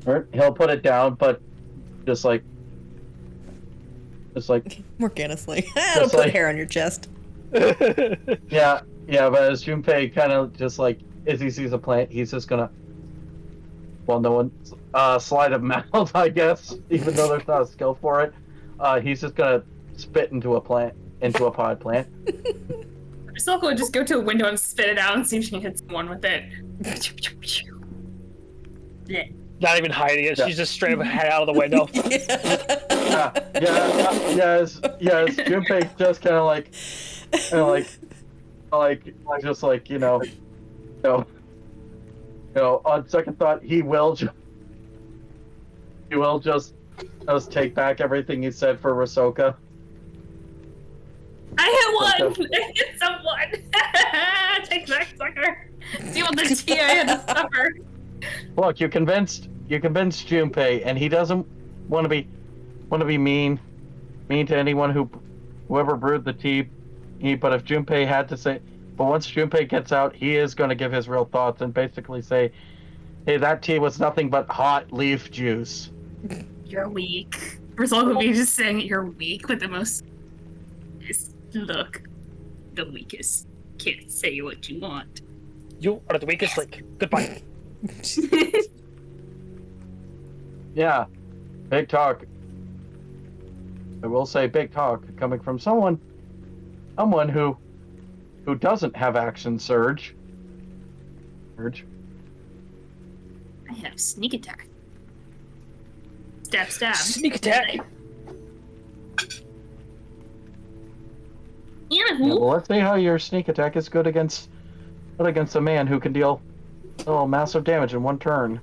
Or he'll put it down, but just like, Morgana's like, don't put like- hair on your chest. yeah. But as Junpei kind of just like, as he sees a plant, he's just gonna, well, no one, sleight of mouth, I guess, even though there's not a skill for it. He's just gonna spit into a pod plant. Silka would just go to a window and spit it out and see if she can hit someone with it. Yeah. Not even hiding it. Yeah. She's just straight up head out of the window. Yes. Junpei just kind of like, just like, on second thought, he will just take back everything he said for Rusoka. I hit one! I hit someone! Take that sucker. See what the tea I had to suffer. Look, you convinced Junpei, and he doesn't want to be mean to anyone whoever brewed the tea. But if Junpei had to say, but once Junpei gets out, he is going to give his real thoughts and basically say, "Hey, that tea was nothing but hot leaf juice." You're weak. Result will be just saying you're weak with the most. Look, the weakest can't say what you want. You are the weakest link. Goodbye. Yeah, big talk. I will say big talk coming from someone who doesn't have action surge. I have sneak attack. Stab, stab. Sneak attack. Yeah, Well, let's see how your sneak attack is good against a man who can deal massive damage in one turn.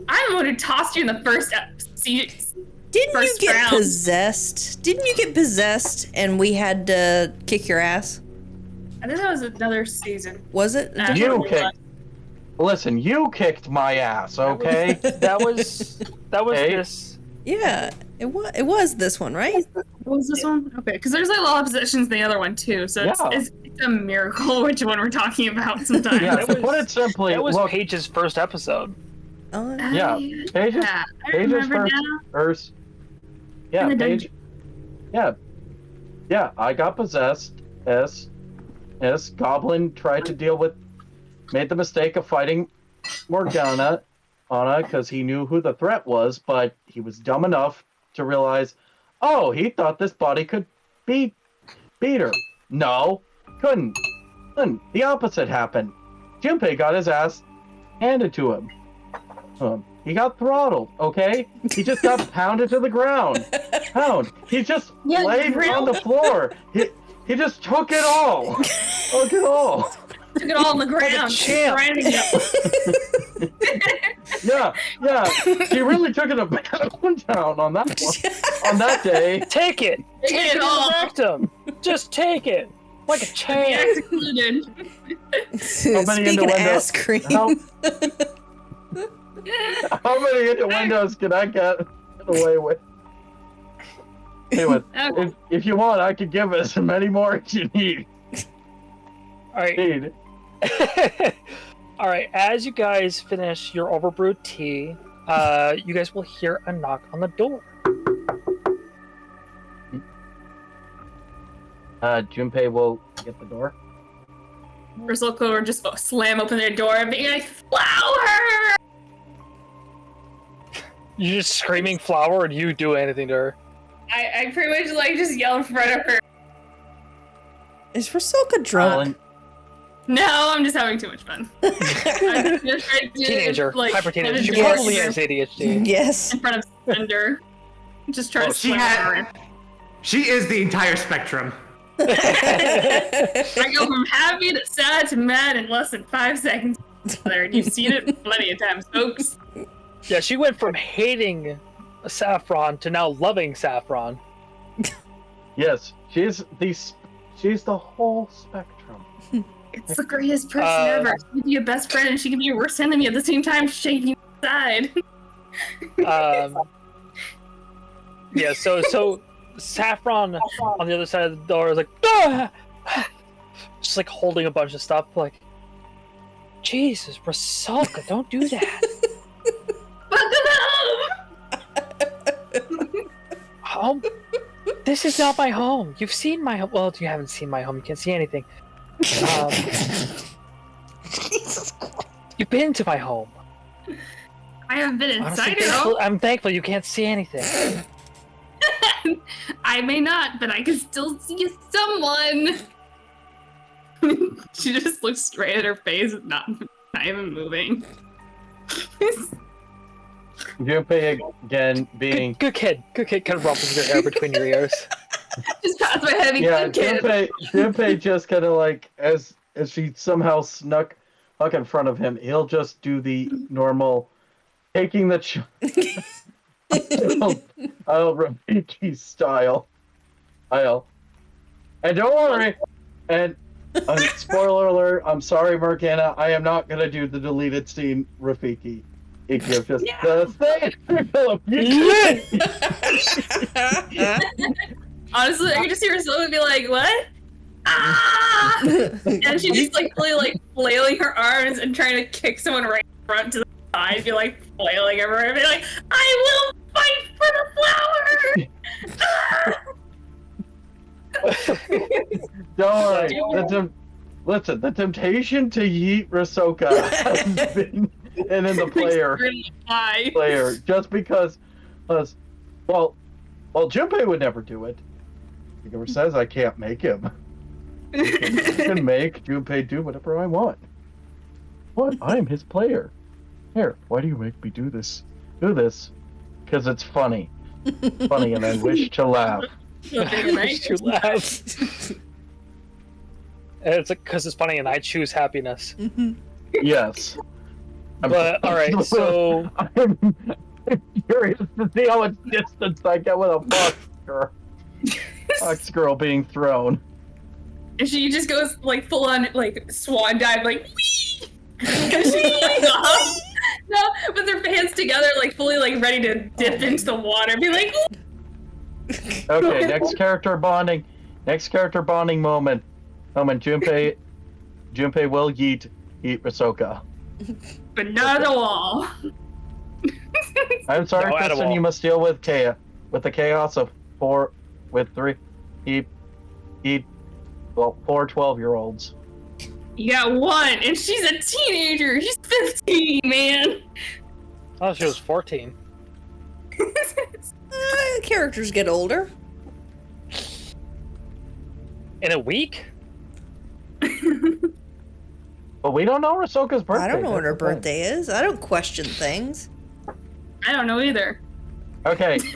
I'm the one who tossed you in the first Didn't First you get round. possessed? Didn't you get possessed and we had to kick your ass? I think that was another season. Was it? Uh, You kicked. Listen, you kicked my ass, okay? That was Hey. this. Yeah, it was this one, right? What was this one? Okay, because there's like a lot of possessions in the other one too, so Yeah. it's a miracle which one we're talking about sometimes. Yeah, That to was- put it simply, That was look, Paige's first episode. Oh, Yeah, Paige's I Paige's remember now. first. Yeah, In the Paige. Yeah, I got possessed. Goblin tried to made the mistake of fighting Morgana, because he knew who the threat was, but he was dumb enough to realize, oh, he thought this body could beat her. No, couldn't. The opposite happened. Junpei got his ass handed to him. He got throttled, okay? He just got pounded to the ground. He just Yeah, laid really? on the floor. He just took it all. Took it all. Took it all on the ground. champ. grinding it. Yeah. He really took it down on that one. On that day. Take it. Take it all. Victim. Just take it. Like a champ. Excluded. many Speaking of innuendo- ass cream, How many innuendos can I get away with? Anyway, Okay. if you want, I could give as many more as you need. All right. All right. As you guys finish your overbrewed tea, you guys will hear a knock on the door. Junpei will get the door. Ursulka will just slam open their door and be like, "Flower!" You're just screaming flower, or do you do anything to her? I pretty much like just yell in front of her. is Rasulka drunk? No, I'm just having too much fun. I'm just trying to, Teenager, like, hyper teenager. put a She door probably has ADHD. Yes. in front of Cinder. Just try to She swim had- her. She is the entire spectrum. I go from happy to sad to mad in less than 5 seconds. There, you've seen it plenty of times, folks. Yeah, she went from hating Saffron to now loving Saffron. Yes, she's the whole spectrum. It's the greatest person Uh, ever. She can be your best friend and she can be your worst enemy at the same time, shaking you aside. Yeah, so Saffron on the other side of the door is like, ah! Just like holding a bunch of stuff, like, Jesus, Rasulka, don't do that. Home? This is not my home. You've seen my home. Well, you haven't seen my home. You can't see anything. You've been to my home. I haven't been Honestly, inside her home. I'm thankful you can't see anything. I may not, but I can still see someone. She just looks straight at her face, not even moving. Junpei again being Good kid. Good kid. Kind of ruffles your hair between your ears. Just pats my head. yeah. Good kid. Junpei just kind of like as she somehow snuck up in front of him, he'll just do the normal taking the I'll Rafiki style. And don't worry, and Spoiler alert, I'm sorry, Morgana, I am not gonna do the deleted scene, Rafiki. If you just say Honestly, I could just hear someone be like, "What?" Ah! And she's just like really like flailing her arms and trying to kick someone right in front to the side, be like flailing everywhere, and be like, "I will fight for the flower!" Don't worry. Listen, the temptation to yeet Rasoka has been and in the player just because well Junpei would never do it. He never says I can't make him. I can make Junpei do whatever I want. What? I am his player. Here, why do you make me do this? Do this. Because it's funny. Funny and I wish to laugh. I wish to laugh. It's because it's funny and I choose happiness. Yes. But alright, so I'm curious to see how much distance I get with a fox girl being thrown. And she just goes like full on like swan dive, like whee! And she's like, no, with her hands together, like fully like ready to dip into the water, be like. Okay, next character bonding moment. Junpei will yeet Rasoka. But not at all. I'm sorry, No, Kristen, you must deal with the chaos of four 12-year-olds. You got one, and she's a teenager. She's 15, man. oh, she was 14. Characters get older. In a week? But we don't know Rasoka's birthday. I don't know when her that's the thing. birthday is. I don't question things. I don't know either. Okay. So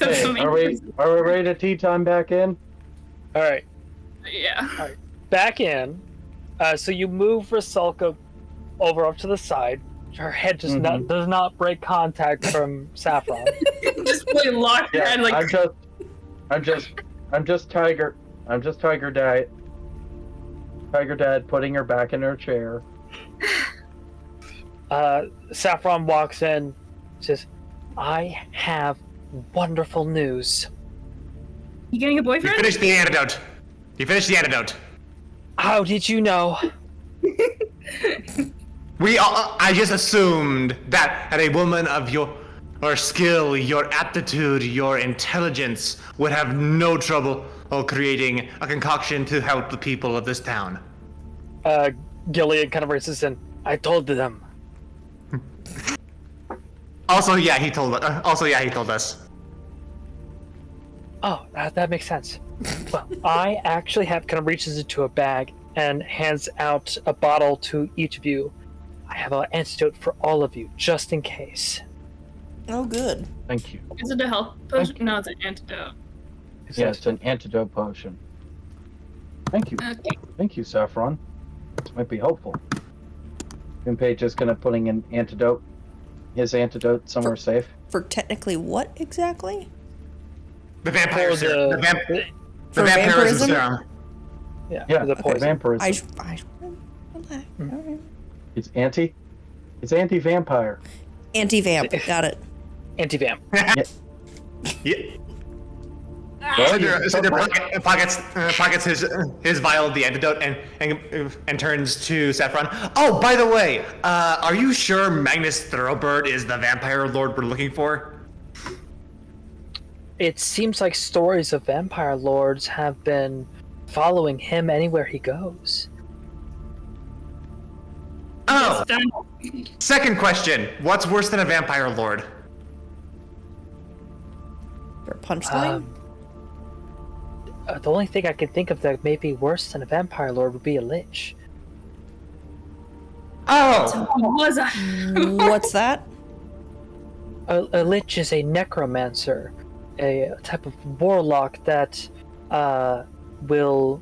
Okay. many Are we ready to tea time back in? Alright, Yeah. back in. So you move Rasulka over up to the side. Her head just does not break contact from Saffron. Just really locked her head like. I'm just Tiger Dad. Tiger Dad putting her back in her chair. Saffron walks in, says, I have wonderful news. You getting a You boyfriend? finished the antidote. How did you know? I just assumed that a woman of your skill, your aptitude, your intelligence would have no trouble creating a concoction to help the people of this town. Gilead kind of raises in. I told them. Also, yeah, he told us. Oh, that makes sense. Well, I actually have kind of reaches into a bag and hands out a bottle to each of you. I have an antidote for all of you, just in case. Oh, good. Thank you. Is it a health potion? No, it's an antidote. Yeah, it's an antidote potion. Thank you. Okay. Thank you, Saffron. This might be helpful. Junpei just gonna putting his antidote somewhere safe. For technically what exactly? The vampire For serum. the- The vampirism vampirism? serum. Yeah, the poison. vampirism. Relax. Alright. It's anti-vampire. Anti-vamp. Got it. Anti-vamp. Yeah. Well, Cinder pockets his vial of the antidote and turns to Saffron. Oh, by the way, are you sure Magnus Thoroughbird is the vampire lord we're looking for? It seems like stories of vampire lords have been following him anywhere he goes. Oh, second question. What's worse than a vampire lord? For a punchline? The only thing I can think of that may be worse than a vampire lord would be a lich. Oh, Was a What's that? A lich is a necromancer, a type of warlock that will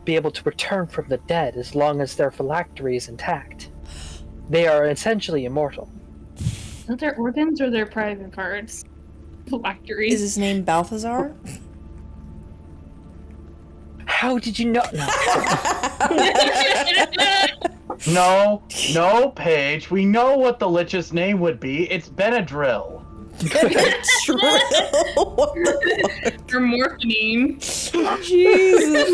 be able to return from the dead as long as their phylactery is intact. They are essentially immortal. Are their organs or their private parts? Phylacteries. Is his name Balthazar? How did you know? No. No, no, Paige. We know what the lich's name would be. It's Benadryl. True. Or morphine. Jesus.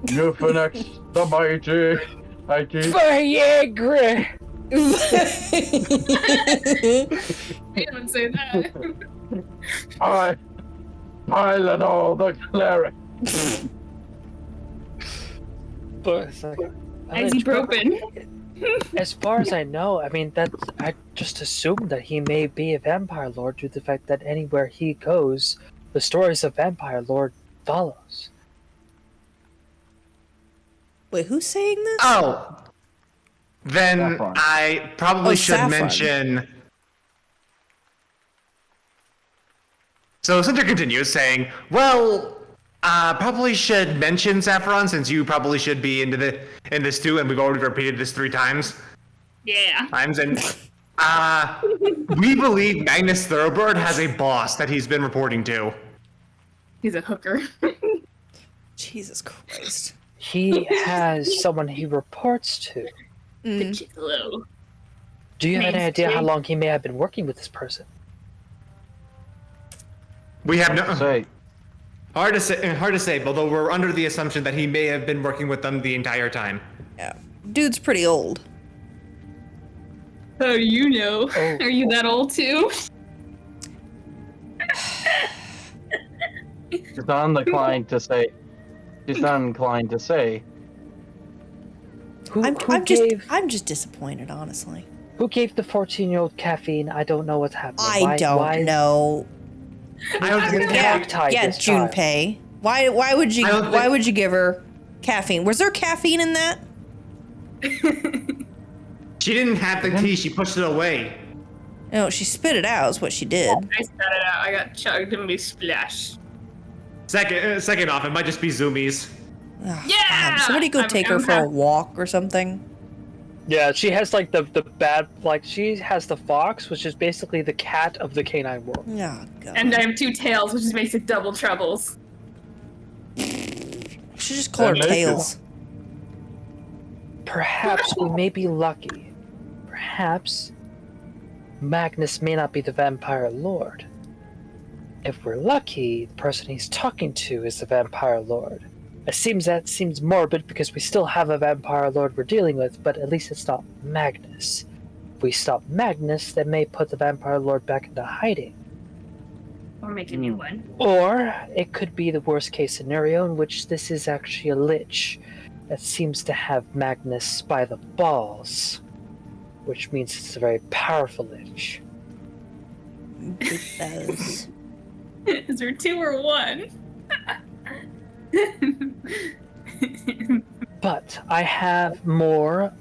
Mucinex, the mighty. Viagra! We don't say that. Tylenol, the cleric. But it's like, Ibuprofen. as far as I know, I mean, I just assumed that he may be a vampire lord due to the fact that anywhere he goes, the stories of vampire lord follows. Wait, who's saying this? Oh. Then Saffron. I probably should Saffron. mention. So Cinder continues saying, well, probably should mention Saffron since you probably should be in this too, and we've already repeated this 3 times. Yeah. And we believe Magnus Thoroughbird has a boss that he's been reporting to. He's a hooker. Jesus Christ. He has someone he reports to. The Gigolo. Do you have any Nice. idea how long he may have been working with this person? We have no Say, hard to say, although we're under the assumption that he may have been working with them the entire time. Yeah. Dude's pretty old. How do you know? Oh. Are you that old too? she's not inclined to say. She's not inclined to say. Who I'm just disappointed, honestly. Who gave the 14-year-old caffeine? I don't know what's happening. I don't know. I don't think Yeah, Hogtied yeah, this child. Junpei. Why would you I don't why think- would you give her caffeine? Was there caffeine in that? She didn't have the tea, she pushed it away. No, she spit it out is what she did. I spat it out. I got chugged and we splashed. Second off, it might just be zoomies. Oh, Yeah! God. Somebody go I'm- take her I'm for a happy. walk or something. Yeah, she has like the bad, like she has the fox, which is basically the cat of the canine world. Oh, God. And I have 2 tails, which just makes it double troubles. should just call her That makes it- Tails. Perhaps we may be lucky. Perhaps Magnus may not be the vampire lord. If we're lucky, the person he's talking to is the vampire lord. That seems morbid because we still have a vampire lord we're dealing with, but at least it's not Magnus. If we stop Magnus, that may put the vampire lord back into hiding. Or make a new one. Or it could be the worst case scenario in which this is actually a lich that seems to have Magnus by the balls, which means it's a very powerful lich. It does. Is there 2 or 1? But I have more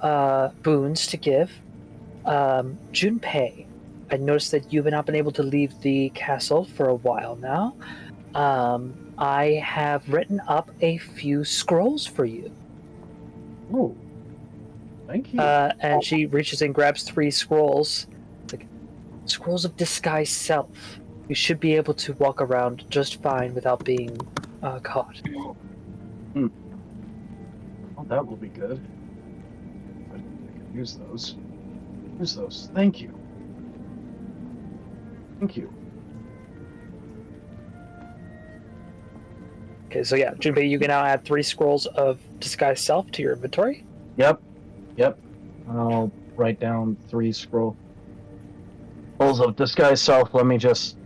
boons to give. Junpei, I noticed that you've not been able to leave the castle for a while now. I have written up a few scrolls for you. Oh, thank you. And she reaches and grabs 3 scrolls. It's like scrolls of disguise self. You should be able to walk around just fine without being caught. Oh, that will be good. I can use those. Use those. Thank you. Thank you. Okay, so yeah, Junpei, you can now add 3 scrolls of disguise self to your inventory. Yep. I'll write down 3 scrolls of disguise self. Let me just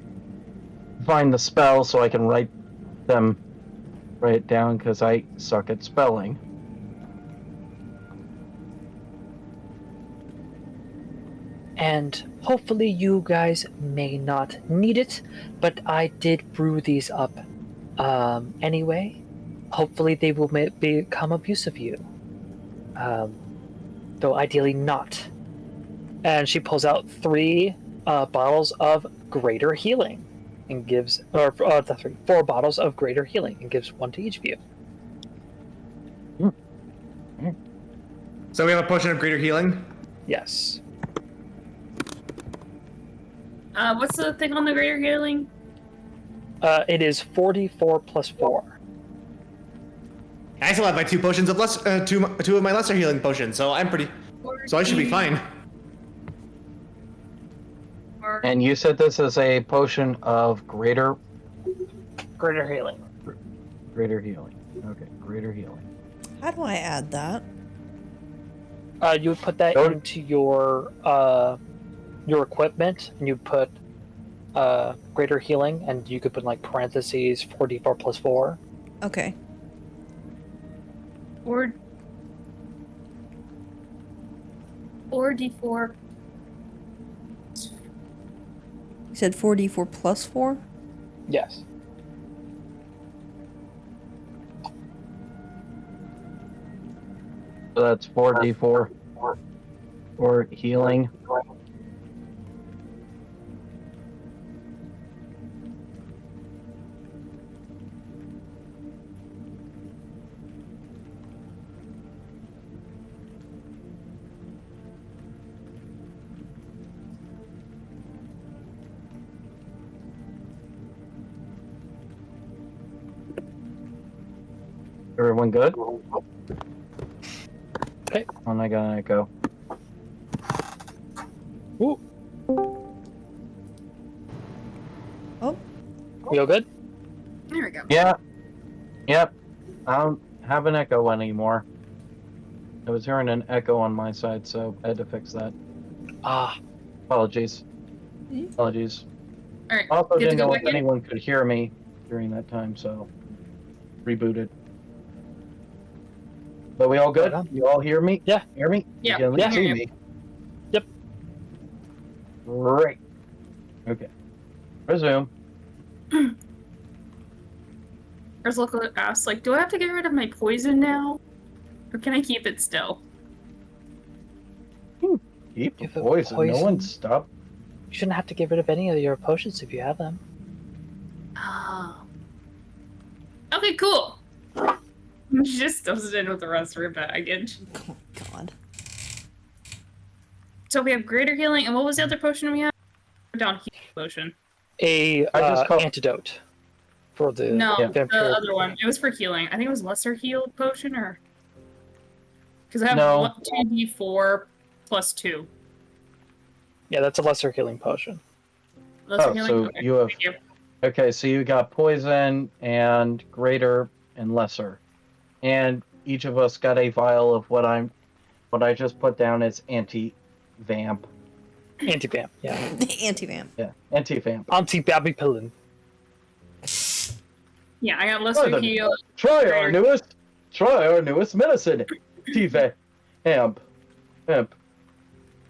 find the spell so I can write it down because I suck at spelling. And hopefully you guys may not need it, but I did brew these up anyway. Hopefully they will become of use of you. Though ideally not. And she pulls out 3 bottles of greater healing and gives, or 4 bottles of greater healing and gives 1 to each of you. So we have a potion of greater healing. Yes. What's the thing on the greater healing? It is 44 plus 4. I still have my 2 potions of two of my lesser healing potions, so so I should be fine. And you said this is a potion of greater healing. greater healing. Okay, greater healing. How do I add that? You would put that Don't- into your equipment, and you put greater healing, and you could put like parentheses 4d4 plus 4. Okay. Or D4. You said 4d4 plus 4? Yes. So that's 4d4 for healing. Everyone good? Okay. When I got an echo. Ooh. Oh. You all good? There we go. Yeah. Yep. I don't have an echo anymore. I was hearing an echo on my side, so I had to fix that. Ah. Apologies. Mm. Apologies. All right. Also You have to didn't go know back if in? anyone could hear me during that time, so rebooted. But we all good? Right on. You all hear me? Yeah. Hear me? Yeah, You can at we least hear see you. me. Yep. Great. Okay. Resume. Ursula asks, like, do I have to get rid of my poison now? Or can I keep it still? Keep the If it poison. No one poison- stop. You shouldn't have to get rid of any of your potions if you have them. Oh. Okay, cool. She just stuffs it in with the rest of her baggage. Oh, God. So we have greater healing, and what was the other potion we had? Down healing potion. A I just call- antidote for the No, Yeah. the other one. It was for healing. I think it was lesser healed potion, or because I have No. 2d4 plus 2. Yeah, that's a lesser healing potion. Lesser Oh, healing. so Okay, you have. thank you. Okay, so you got poison and greater and lesser, and each of us got a vial of what I just put down as anti-vamp. Anti-vamp, yeah. Anti-vamp. Yeah, anti-vamp. Anti-babipillin. Yeah, I got lesser then. heal. Try our newest medicine, anti-vamp. Vamp.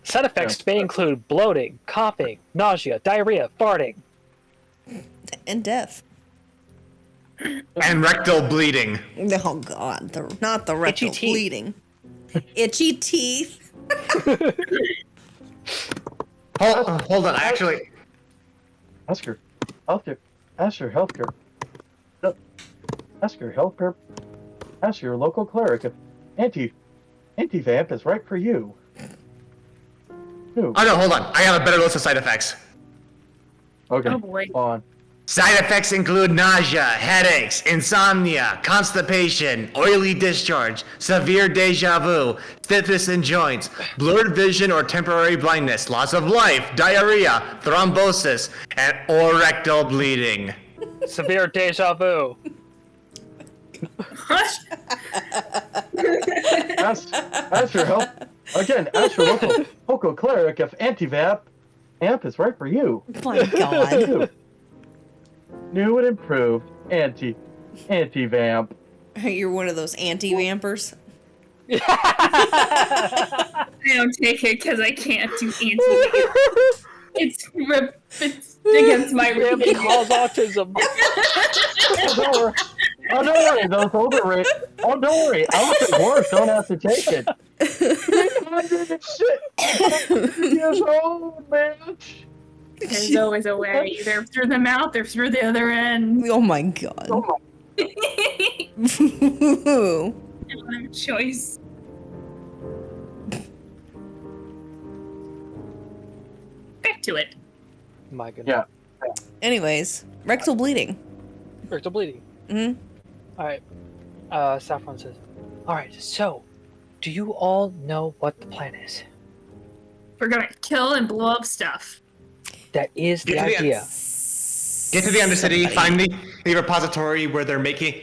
Side effects may include bloating, coughing, nausea, diarrhea, farting. And death. And rectal bleeding. Oh, God. Not the rectal teeth. bleeding. Itchy teeth. Hold on, actually. Ask your healthcare. Ask your healthcare. No. Ask your healthcare. Ask your local cleric if anti-vamp is right for you. Who? Oh no, hold on. I have a better list of side effects. Okay. Oh boy. On. Side effects include nausea, headaches, insomnia, constipation, oily discharge, severe deja vu, stiffness in joints, blurred vision or temporary blindness, loss of life, diarrhea, thrombosis, or rectal bleeding. Severe deja vu. Ask your help. Again, ask your local cleric if anti-vamp is right for you. Oh, my God. New and improved anti-vamp. You're one of those anti-vampers. I don't take it because I can't do anti. It's against my Vamp religion. cause autism. Oh, don't worry, those older rates. Oh, don't worry. I was at work. Don't have to take it. 300 years old, bitch. There's always a way. Either through the mouth or through the other end. Oh, my God. I don't have a choice. Back to it. My goodness. Yeah. Anyways, rectal bleeding. Rectal bleeding. Hmm. Alright. Saffron says, "All right. So, do you all know what the plan is?" We're gonna kill and blow up stuff. That is the Get to the idea. Get to the Undercity, Somebody- find the repository where they're making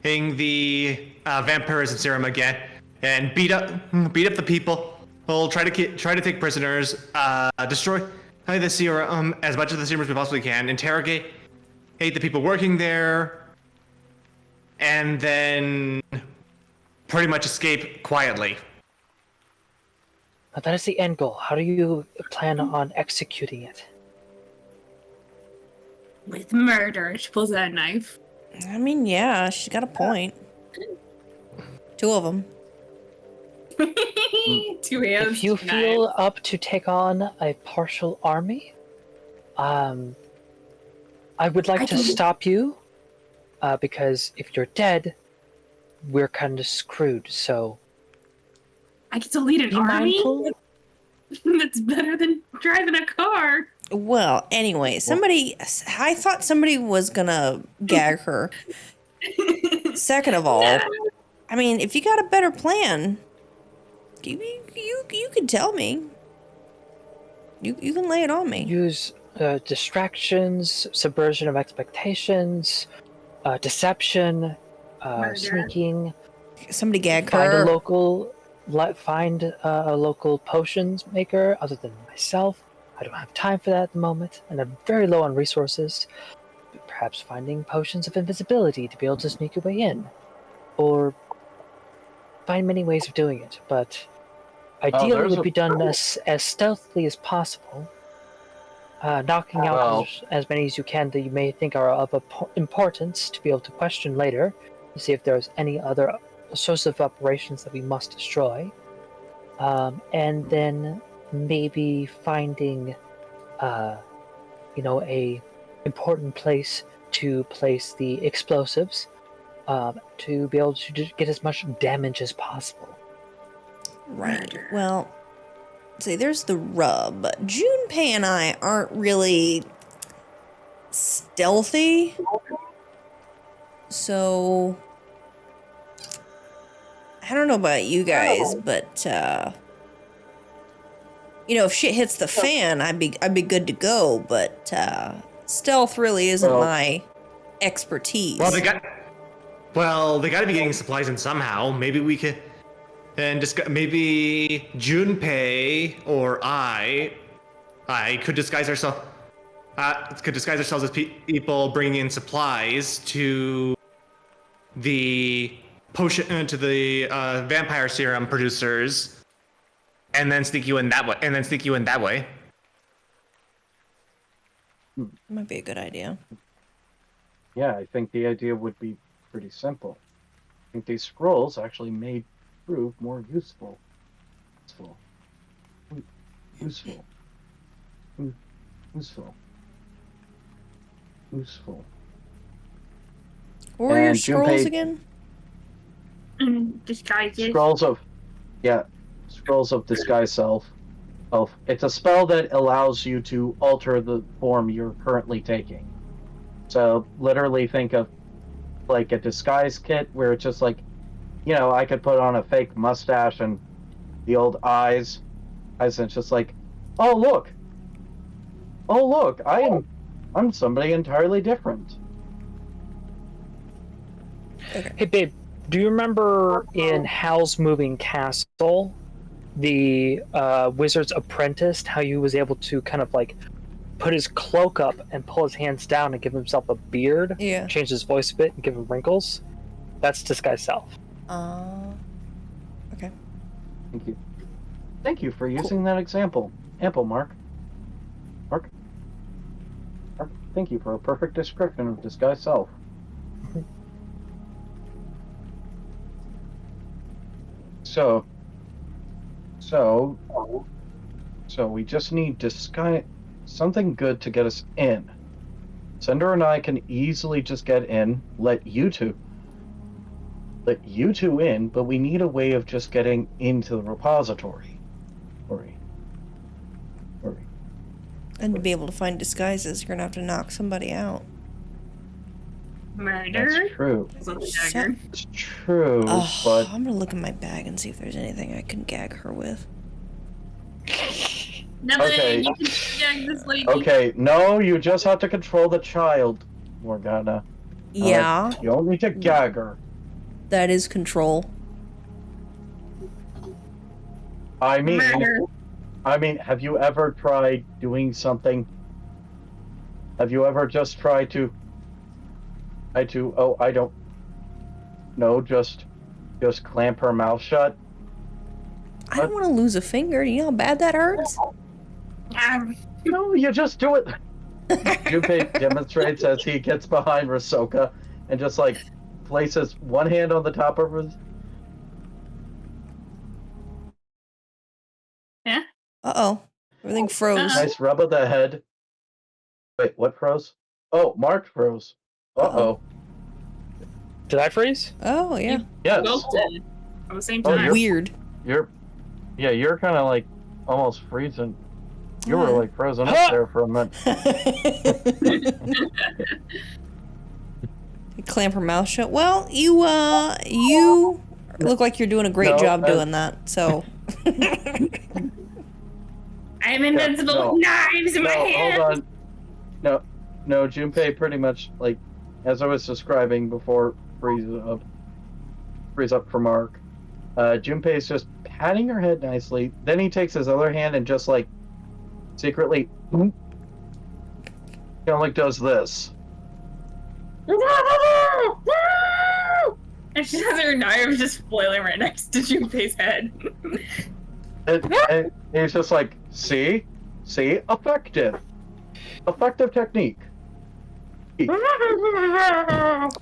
the vampirism serum again, and beat up the people. We'll try to take prisoners, destroy the serum, as much of the serum as we possibly can, interrogate the people working there, and then pretty much escape quietly. Now, that is the end goal. How do you plan on executing it? With murder. She pulls out a knife. I mean, yeah, she's got a point. 2 of them. 2 hands. If you feel up to take on a partial army, I would like to stop you, because if you're dead, we're kind of screwed. So I get to lead an be army? mindful. That's better than driving a car. Well, anyway, I thought somebody was gonna gag her. Second of all, I mean, if you got a better plan, you could tell me. You can lay it on me. Use distractions, subversion of expectations, deception, Murder. sneaking. Somebody gag Find her. find a local potions maker other than myself. I don't have time for that at the moment, and I'm very low on resources. Perhaps finding potions of invisibility to be able to sneak your way in, or find many ways of doing it. But ideally, it there's would be done as stealthily as possible, knocking out as many as you can that you may think are of importance to be able to question later, to see if there's any other source of operations that we must destroy, and then maybe finding, a important place to place the explosives, to be able to get as much damage as possible. Right. Well, see, there's the rub. Junpei and I aren't really stealthy. So I don't know about you guys, but if shit hits the fan, I'd be good to go, but stealth really isn't my expertise. Well, they got to be getting supplies in somehow. Maybe we could, and maybe Junpei or I could disguise ourselves. As people bringing in supplies to the potion to the vampire serum producers, and then sneak you in that way. Might be a good idea. Yeah, I think the idea would be pretty simple. I think these scrolls actually may prove more useful. Useful. What were your And scrolls Junpei- again? Disguises. Scrolls of disguise self. It's a spell that allows you to alter the form you're currently taking. So literally think of like a disguise kit where it's just like, I could put on a fake mustache and the old eyes. And it's just like, oh look, I'm somebody entirely different. Hey, babe, do you remember in Hal's Moving Castle, the wizard's apprentice, how he was able to kind of like put his cloak up and pull his hands down and give himself a beard, Yeah. change his voice a bit and give him wrinkles? That's disguise self. Okay. Thank you for using that example. Mark, thank you for a perfect description of disguise self. So we just need disguise, something good to get us in. Cinder and I can easily just get in, let you two in, but we need a way of just getting into the repository. And to be able to find disguises, you're gonna have to knock somebody out. Murder. That's true. Is a dagger. It's true, Oh, but I'm gonna look in my bag and see if there's anything I can gag her with. Nothing. Okay. You can gag this lady. okay. No, you just have to control the child, Morgana. Yeah, You don't need to gag her. that is control. Murder. I mean, have you ever tried doing something? Have you ever just tried to? Oh, I don't. No, just clamp her mouth shut. I don't want to lose a finger. You know how bad that hurts? No, you just do it. Junpei demonstrates as he gets behind Rasoka and just like places one hand on the top of his. Yeah. Uh-oh. Everything froze. Nice rub of the head. Wait, what froze? Oh, Mark froze. Uh-oh. Did I freeze? Oh, yeah. Yes. Both did. At the same Oh, time. Weird. You're kind of like almost freezing. You were Yeah. like frozen up there for a minute. Clamp her mouth shut. Well, you look like you're doing a great No, job doing that, so. I'm invincible no. with knives in my hand. Hold on. No, Junpei pretty much, like, as I was describing before freeze up for Mark, Junpei's just patting her head nicely. Then he takes his other hand and just, like, secretly, kind of like does this. And she has her knife just flailing right next to Junpei's head. And he's just like, see, effective technique.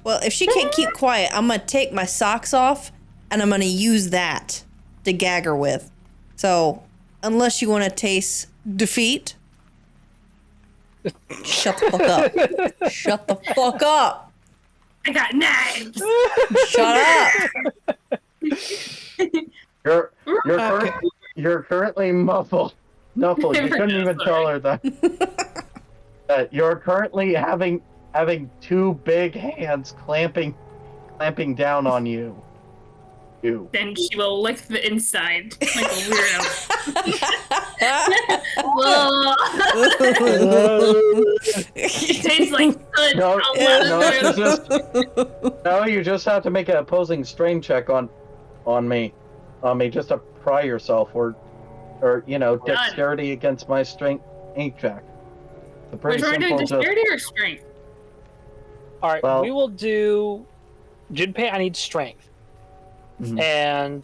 Well, if she can't keep quiet, I'm gonna take my socks off and I'm gonna use that to gag her with. So, unless you want to taste defeat, shut the fuck up. Shut the fuck up. I got knives. Shut up. You're currently muffled. You couldn't even tell her that. You're currently having two big hands clamping down on you. Then she will lick the inside like a weirdo. It tastes like soot. You just have to make an opposing strain check on me. Just to pry yourself or dexterity against my strength check. Which one are we doing, dexterity or strength? Alright, Well- we will do Junpei, I need strength. Mhm. And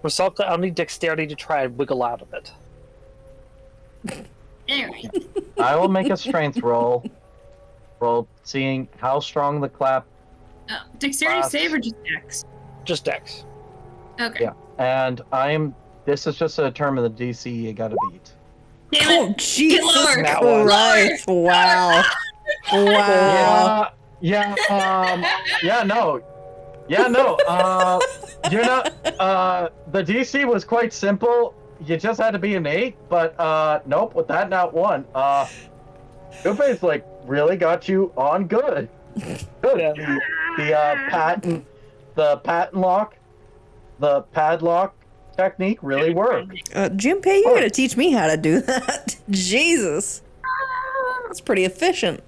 Rasalka, I'll need dexterity to try and wiggle out of it. Anyway. I will make a strength roll, seeing how strong the clap. Dexterity Class. save or just dex? Just dex. Okay. Yeah. And this is just a term of the DC you gotta beat. Damn Oh, it. Jesus lower. Christ. Wow. Wow. Yeah, no. You're not. The DC was quite simple. You just had to be an 8, but nope. With that, not 1. Junpei's like really got you on good. Good. Yeah. The padlock technique really worked. Junpei, you're gonna teach me how to do that. Jesus. That's pretty efficient.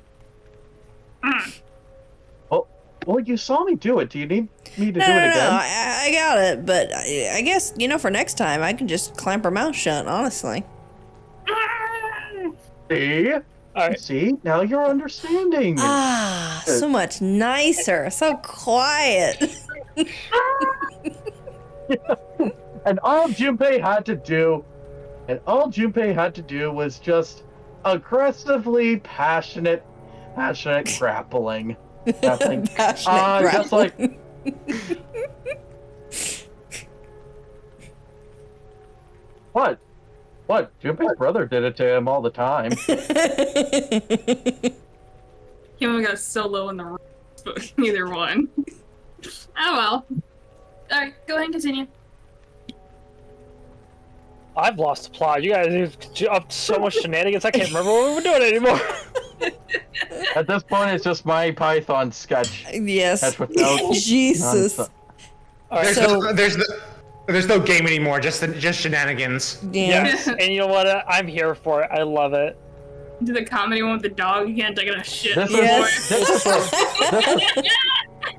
Well, you saw me do it. Do you need me to do it No, again? I got it, but I guess, for next time, I can just clamp her mouth shut, honestly. See? Alright. See? Now you're understanding. Ah, so much nicer, so quiet. And all Junpei had to do was just aggressively passionate grappling. Nothing. Passionate Just like what? Junpei's brother did it to him all the time. Kim got so low in the room, but neither one. Oh well. Alright, go ahead and continue. I've lost the plot. You guys are up to so much shenanigans, I can't remember what we were doing anymore. At this point, it's just my Python sketch. Yes. That's without Jesus. nonsense. All right, So- There's no game anymore. Just shenanigans. Yeah. yes, and you know what? I'm here for it. I love it. Do the comedy one with the dog again, taking a shit. This Yes.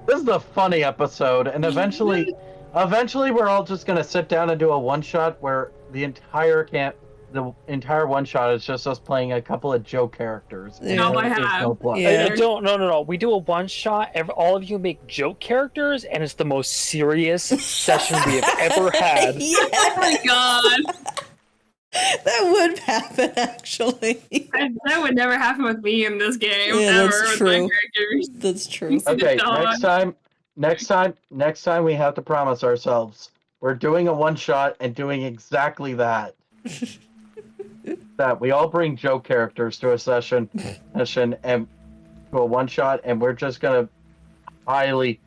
This is a funny episode, and eventually we're all just gonna sit down and do a one shot where the entire one shot is just us playing a couple of joke characters. Yeah. No, I There's have. no plot. Yeah. No. We do a one shot. All of you make joke characters, and it's the most serious session we have ever had. Yeah. Oh my god. That would happen, actually. That would never happen with me in this game. Yeah, ever that's with true. my characters. That's true. Okay, Dog. next time we have to promise ourselves we're doing a one shot and doing exactly that. That we all bring joke characters to a session and to a one shot, and we're just gonna highly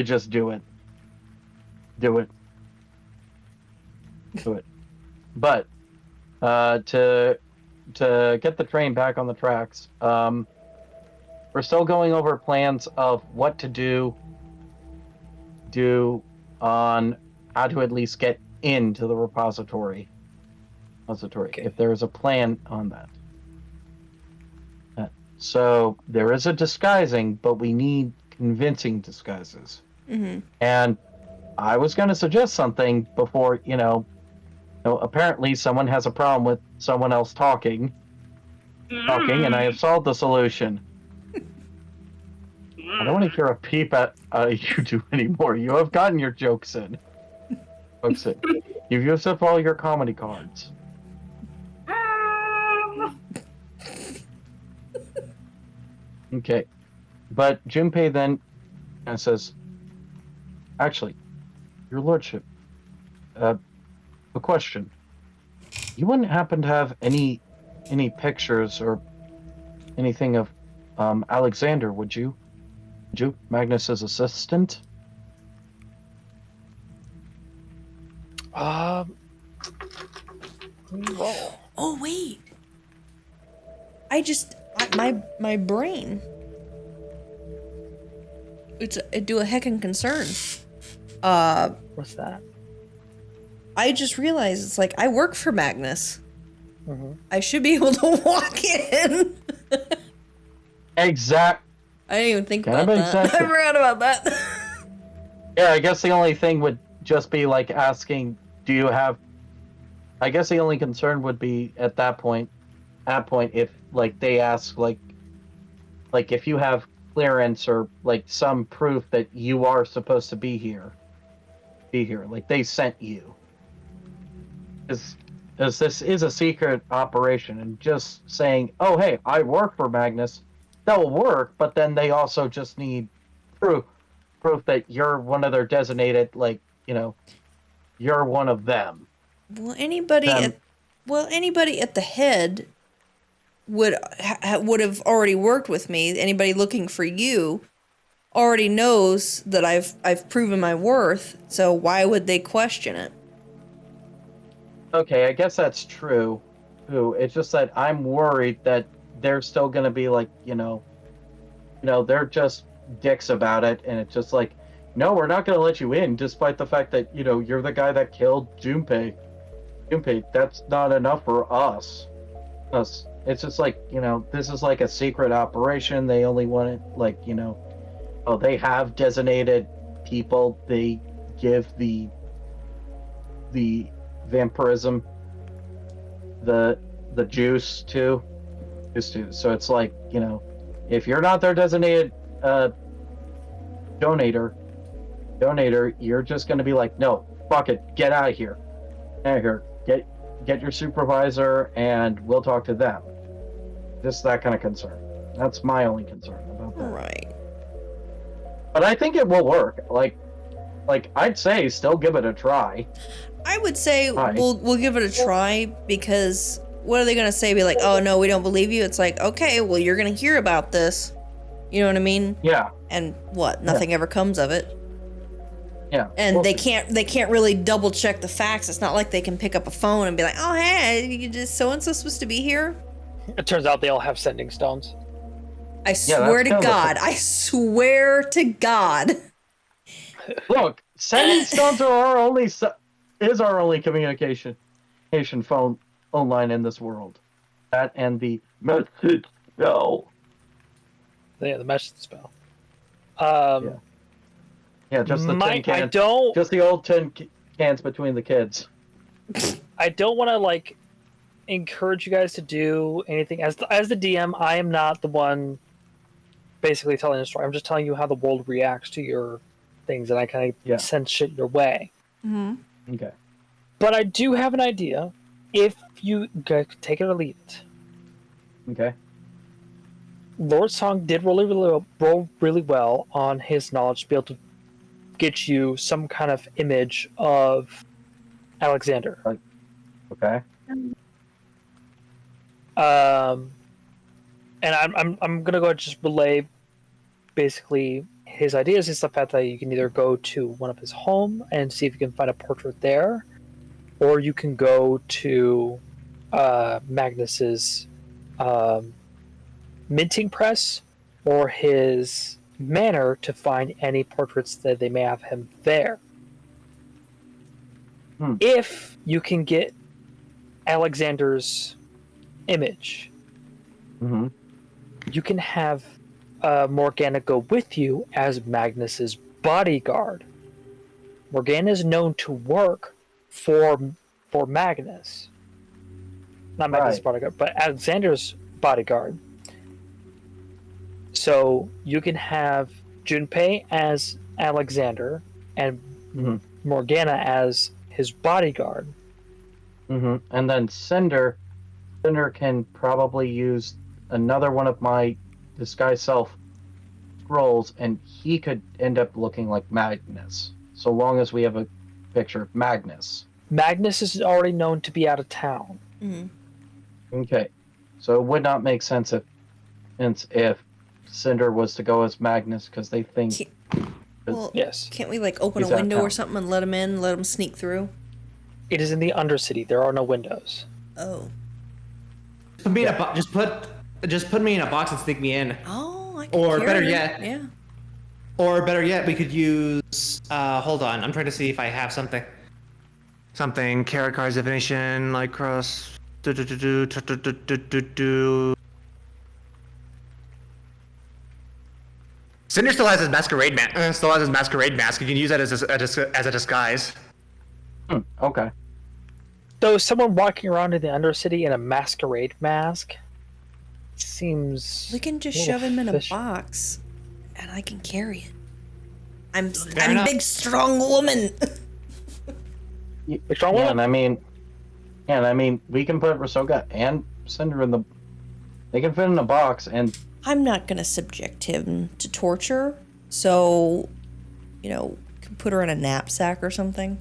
just do it. Do it. But to get the train back on the tracks, we're still going over plans of what to do on how to at least get into the repository. Okay. If there is a plan on that. So there is a disguising, but we need convincing disguises. Mm-hmm. And I was going to suggest something before, apparently someone has a problem with someone else talking, and I have solved the solution. I don't want to hear a peep at you two anymore. You have gotten your jokes in. You've used up all your comedy cards. Okay. But Junpei then says, actually, your lordship, a question. You wouldn't happen to have any pictures or anything of Alexander, would you? Would you? Magnus's assistant? Roll. Oh, wait. My brain. It do a heckin' concern. What's that? I just realized it's like I work for Magnus. Mm-hmm. I should be able to walk in. Exact. I didn't even think Kinda about makes that. sense. I forgot about that. Yeah, I guess the only thing would just be like asking, do you have... I guess the only concern would be at that point, if like they ask like if you have clearance or like some proof that you are supposed to be here, like they sent you. As this is a secret operation, and just saying, oh hey, I work for Magnus, that will work, but then they also just need proof that you're one of their designated, like, you're one of them. Well, anybody at the head would have already worked with me. Anybody looking for you already knows that I've proven my worth. So why would they question it? Okay, I guess that's true. It's just that I'm worried that they're still gonna be like, they're just dicks about it, and it's just like, no, we're not gonna let you in, despite the fact that you're the guy that killed Junpei. That's not enough for us. It's just like, this is like a secret operation. They only want it, like, they have designated people they give the vampirism, the juice to. So it's like, if you're not their designated donator, you're just going to be like, no, fuck it, get out of here. Get your supervisor, and we'll talk to them. Just that kind of concern. That's my only concern about that. Right. But I think it will work. Like I'd say, still give it a try. I would say Right. we'll give it a try, because what are they gonna say? Be like, oh no, we don't believe you. It's like, okay, well, you're gonna hear about this. You know what I mean? Yeah. And what? Nothing ever comes of it. Yeah. And We'll they see. can't really double check the facts. It's not like they can pick up a phone and be like, oh hey, you just so and so supposed to be here. It turns out they all have sending stones. I swear to God. I swear to God. Look, sending stones are our only is our only communication phone line in this world. That and the message spell. Yeah, the message spell. Yeah, just the tin cans. I don't. Just the old tin cans between the kids. I don't want to like encourage you guys to do anything. As the DM, I am not the one basically telling the story. I'm just telling you how the world reacts to your things, and I kind of send shit your way. Mm-hmm. Okay. But I do have an idea. If you take it or leave it. Okay. Lord Song did roll really well on his knowledge to be able to get you some kind of image of Alexander. Okay. And I'm gonna go just relay basically his ideas is the fact that you can either go to one of his home and see if you can find a portrait there, or you can go to Magnus's minting press or his manor to find any portraits that they may have him there. If you can get Alexander's image, you can have Morgana go with you as Magnus's bodyguard. Morgana is known to work for Magnus. Not Magnus' bodyguard, but Alexander's bodyguard. So you can have Junpei as Alexander and Morgana as his bodyguard. And then Cinder can probably use another one of my disguise self scrolls, and he could end up looking like Magnus, so long as we have a picture of Magnus. Magnus is already known to be out of town. Okay, so it would not make sense if Cinder was to go as Magnus, because they think. Yes. Can't we like open a window or something and let him in, let him sneak through? It is in the Undercity. There are no windows. Oh. Put me in a just put me in a box and sneak me in. Oh, I can Or carry better it. yet, Yeah. Or better yet, we could use. Hold on, I'm trying to see if I have something. Something character cards definition like cross. Cinder still has his masquerade mask. You can use that as a disguise. Okay. Though someone walking around in the Undercity in a masquerade mask seems. We can just shove him in a box, and I can carry it. I'm a big, strong woman. Big strong woman. And I mean, we can put Rasoga and Cinder in the. They can fit in a box, and I'm not gonna subject him to torture, so, can put her in a knapsack or something.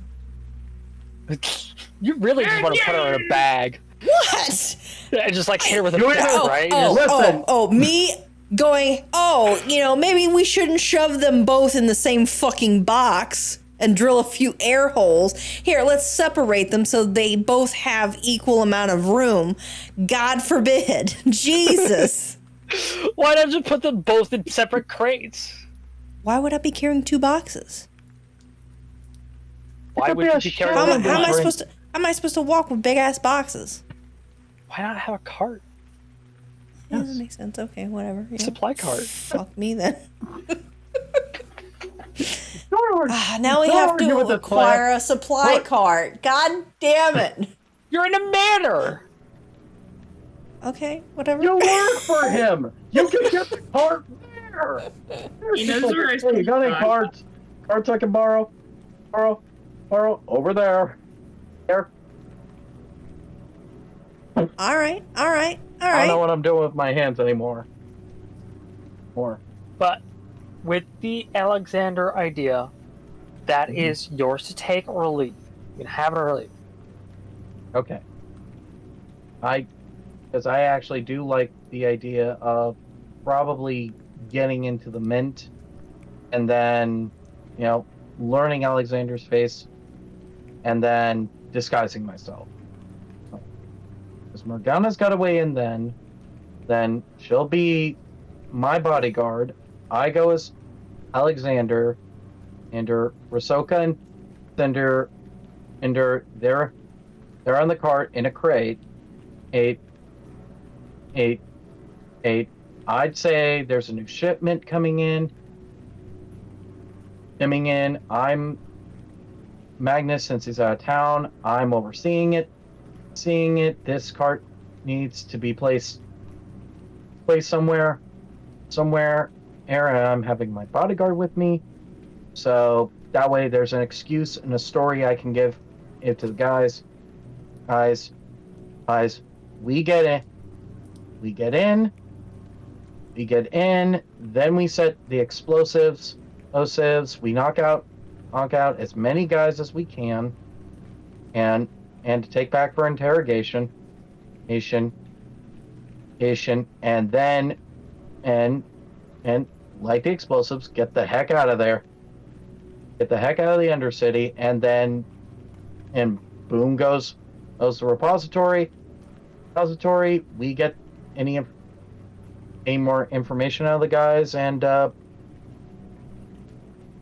You really just want to put her in a bag. What? And just like hit her with a bag, right? Me going, maybe we shouldn't shove them both in the same fucking box and drill a few air holes. Here, let's separate them so they both have equal amount of room. God forbid. Jesus. Why not just put them both in separate crates? Why would I be carrying two boxes? Why would you be carrying how am I supposed to walk with big ass boxes? Why not have a cart? Yeah, that makes sense. Okay, whatever. Yeah. Supply cart. Fuck me then. Now we have to acquire a supply cart. God damn it. You're in a manor. Okay, whatever. You work for him. You can get the cart there. He knows where I You got any carts? Carts I can borrow? Borrow over there. There. All right. I don't know what I'm doing with my hands anymore. But with the Alexander idea, that is yours to take or leave. You can have it or leave. Okay. Because I actually do like the idea of probably getting into the mint and then, learning Alexander's face and then disguising myself. Because Morgana's got a way in then she'll be my bodyguard. I go as Alexander, and Rasoka and Cinder, they're on the cart in a crate. Eight. I'd say there's a new shipment coming in. I'm Magnus, since he's out of town. I'm overseeing it. This cart needs to be placed somewhere. I'm having my bodyguard with me, so that way there's an excuse and a story I can give it to the guys. Guys, we get in. Then we set the explosives. We knock out as many guys as we can, and to take back for interrogation, and then light the explosives, get the heck out of there, get the heck out of the Undercity, and boom goes the repository. We get any more information out of the guys, and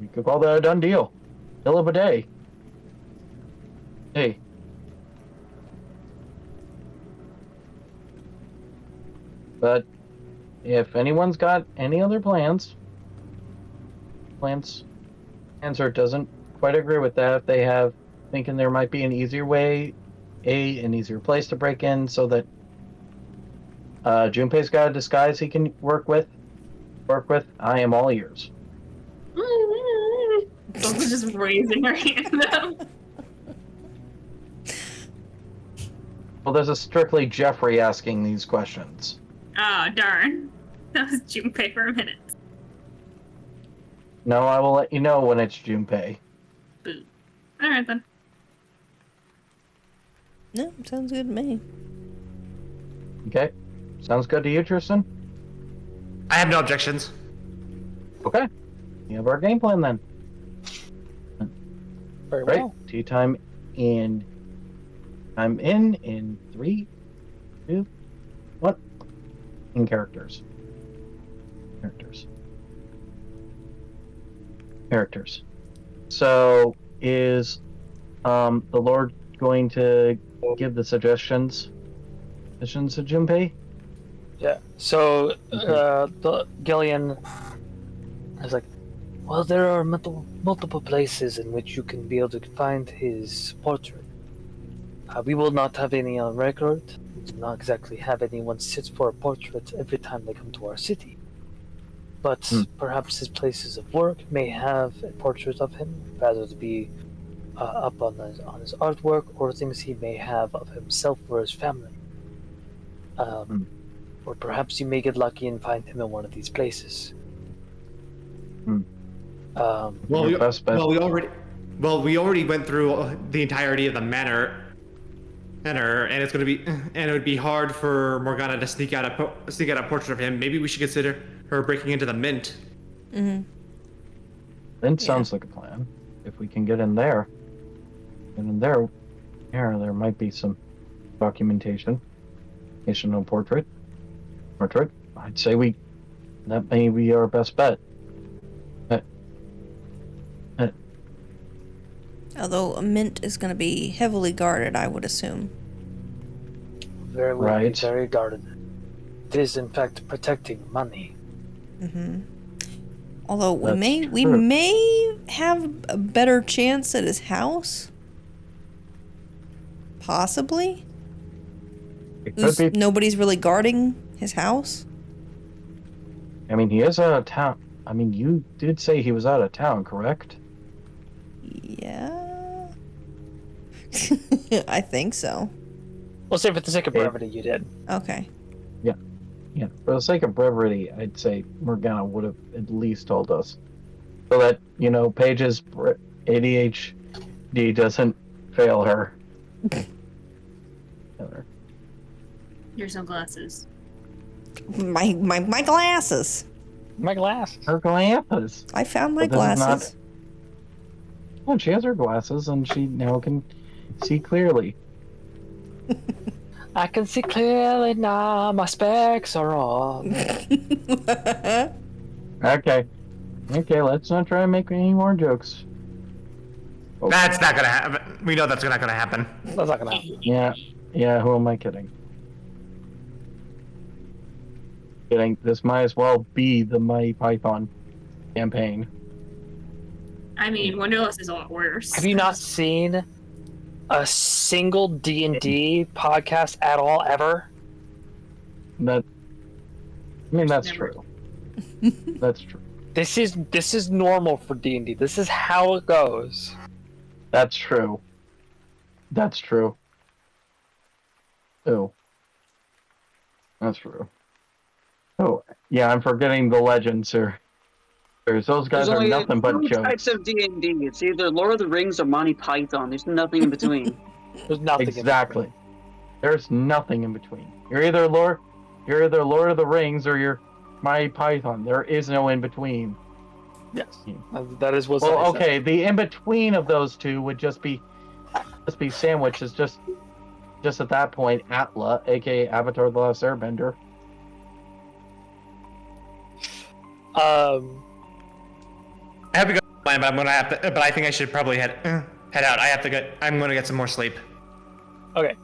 we could call that a done deal. Hill of a day. Hey. But if anyone's got any other plans or doesn't quite agree with that, if they have thinking there might be an easier way, an easier place to break in, so that Junpei's got a disguise he can work with, I am all ears. Someone's just raising her hand up. Well, there's a strictly Jeffrey asking these questions. Oh, darn. That was Junpei for a minute. No, I will let you know when it's Junpei. Boo. Alright then. No, sounds good to me. Okay. Sounds good to you, Tristan? I have no objections. Okay. We have our game plan then. Very Right. well. Tea time in. I'm in 3, 2, 1. In characters. So is the Lord going to give the suggestions to Junpei? Yeah. So Gillian is like, well, there are multiple places in which you can be able to find his portrait. We will not have any on record. We do not exactly have anyone sit for a portrait every time they come to our city. But perhaps his places of work may have a portrait of him, rather to be up on his artwork, or things he may have of himself or his family. Or perhaps you may get lucky and find him in one of these places. We already went through the entirety of the manor, and it would be hard for Morgana to sneak out a portrait of him. Maybe we should consider her breaking into the mint. Mm-hmm. Mint sounds like a plan. If we can get in there, there might be some documentation. No portrait. I'd say that may be our best bet. Although a mint is going to be heavily guarded, I would assume. Very well, Right. very guarded. It is in fact protecting money. Mm-hmm. Although we That's may true. have a better chance at his house. Possibly. It could be. Nobody's really guarding his house. I mean, he is out of town. I mean, you did say he was out of town, correct? Yeah. I think so. We'll say for the sake of brevity, you did. Okay. Yeah. For the sake of brevity, I'd say Morgana would have at least told us, so that Paige's ADHD doesn't fail her. Your sunglasses. My glasses. My glasses. Her glasses. I found my But this is not- glasses. Well, she has her glasses, and she now can see clearly. I can see clearly now. My specs are on. Okay. Okay, let's not try and make any more jokes. Oh, That's not gonna happen. We know that's not gonna happen. That's not gonna happen. yeah, who am I kidding? Kidding. This might as well be the Mighty Python campaign. I mean, Wonderlust is a lot worse. Have you not seen a single D&D podcast at all ever? That's Never. true. That's true. This is normal for D&D. This is how it goes. That's true. That's true. Oh. That's true. Oh, yeah, I'm forgetting the legends, sir. Those guys There's are only nothing but two jokes. types of D&D. It's either Lord of the Rings or Monty Python. There's nothing in between. There's nothing. Exactly. There's nothing in between. You're either Lord of the Rings or you're Mighty Python. There is no in between. Yes, that is what. Well, I said. okay, the in between of those two would just be sandwiches. Just at that point, Atla, aka Avatar: The Last Airbender. I have to go, but I'm gonna have to. But I think I should probably head out. I'm gonna get some more sleep. Okay,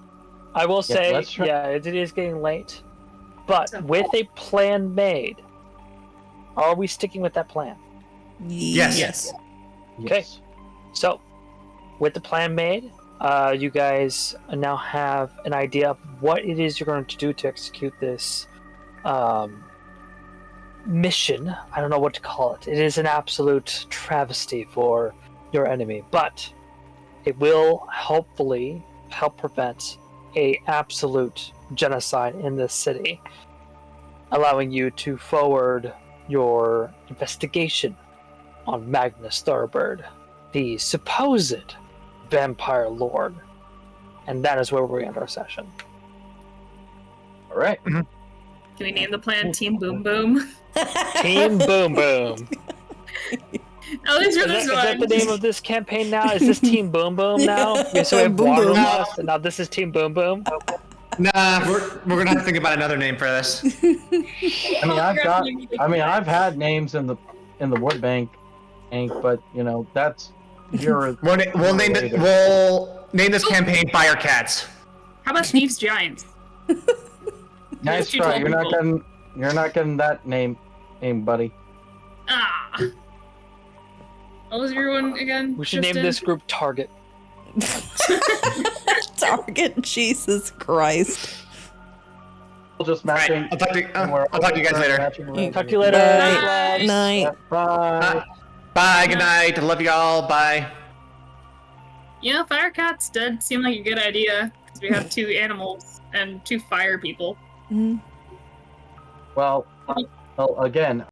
I will say, let's try- it is getting late, but with a plan made, are we sticking with that plan? Yes. Yes. Okay. Yes. So, with the plan made, you guys now have an idea of what it is you're going to do to execute this mission. I don't know what to call it. It is an absolute travesty for your enemy, but it will hopefully help prevent a absolute genocide in this city, allowing you to forward your investigation on Magnus Thoroughbird, the supposed vampire lord. And that is where we end our session. All right. Can we name the plan Team Boom Boom? Team Boom Boom. At least for Is this that one. the name of this campaign now? Is this Team Boom Boom now? Yeah, so we have Boom Boom. Wanderlust, and now this is Team Boom Boom? Nah, we're gonna have to think about another name for this. I've had names in the wood bank, but that's your. We'll name this campaign Fire Cats. How about Steve's Giants? Nice Too try. tall You're not getting that name, buddy. Ah. What was your one again? We should name Tristan? this group Target. Target, Jesus Christ. We'll just All matching. right, I'll talk to you guys later. Talk to you later. Bye. Night. Bye. Bye. Good night. I love y'all. Bye. You know, Fire Cats did seem like a good idea because we have 2 animals and 2 fire people. Mhm. Well, again,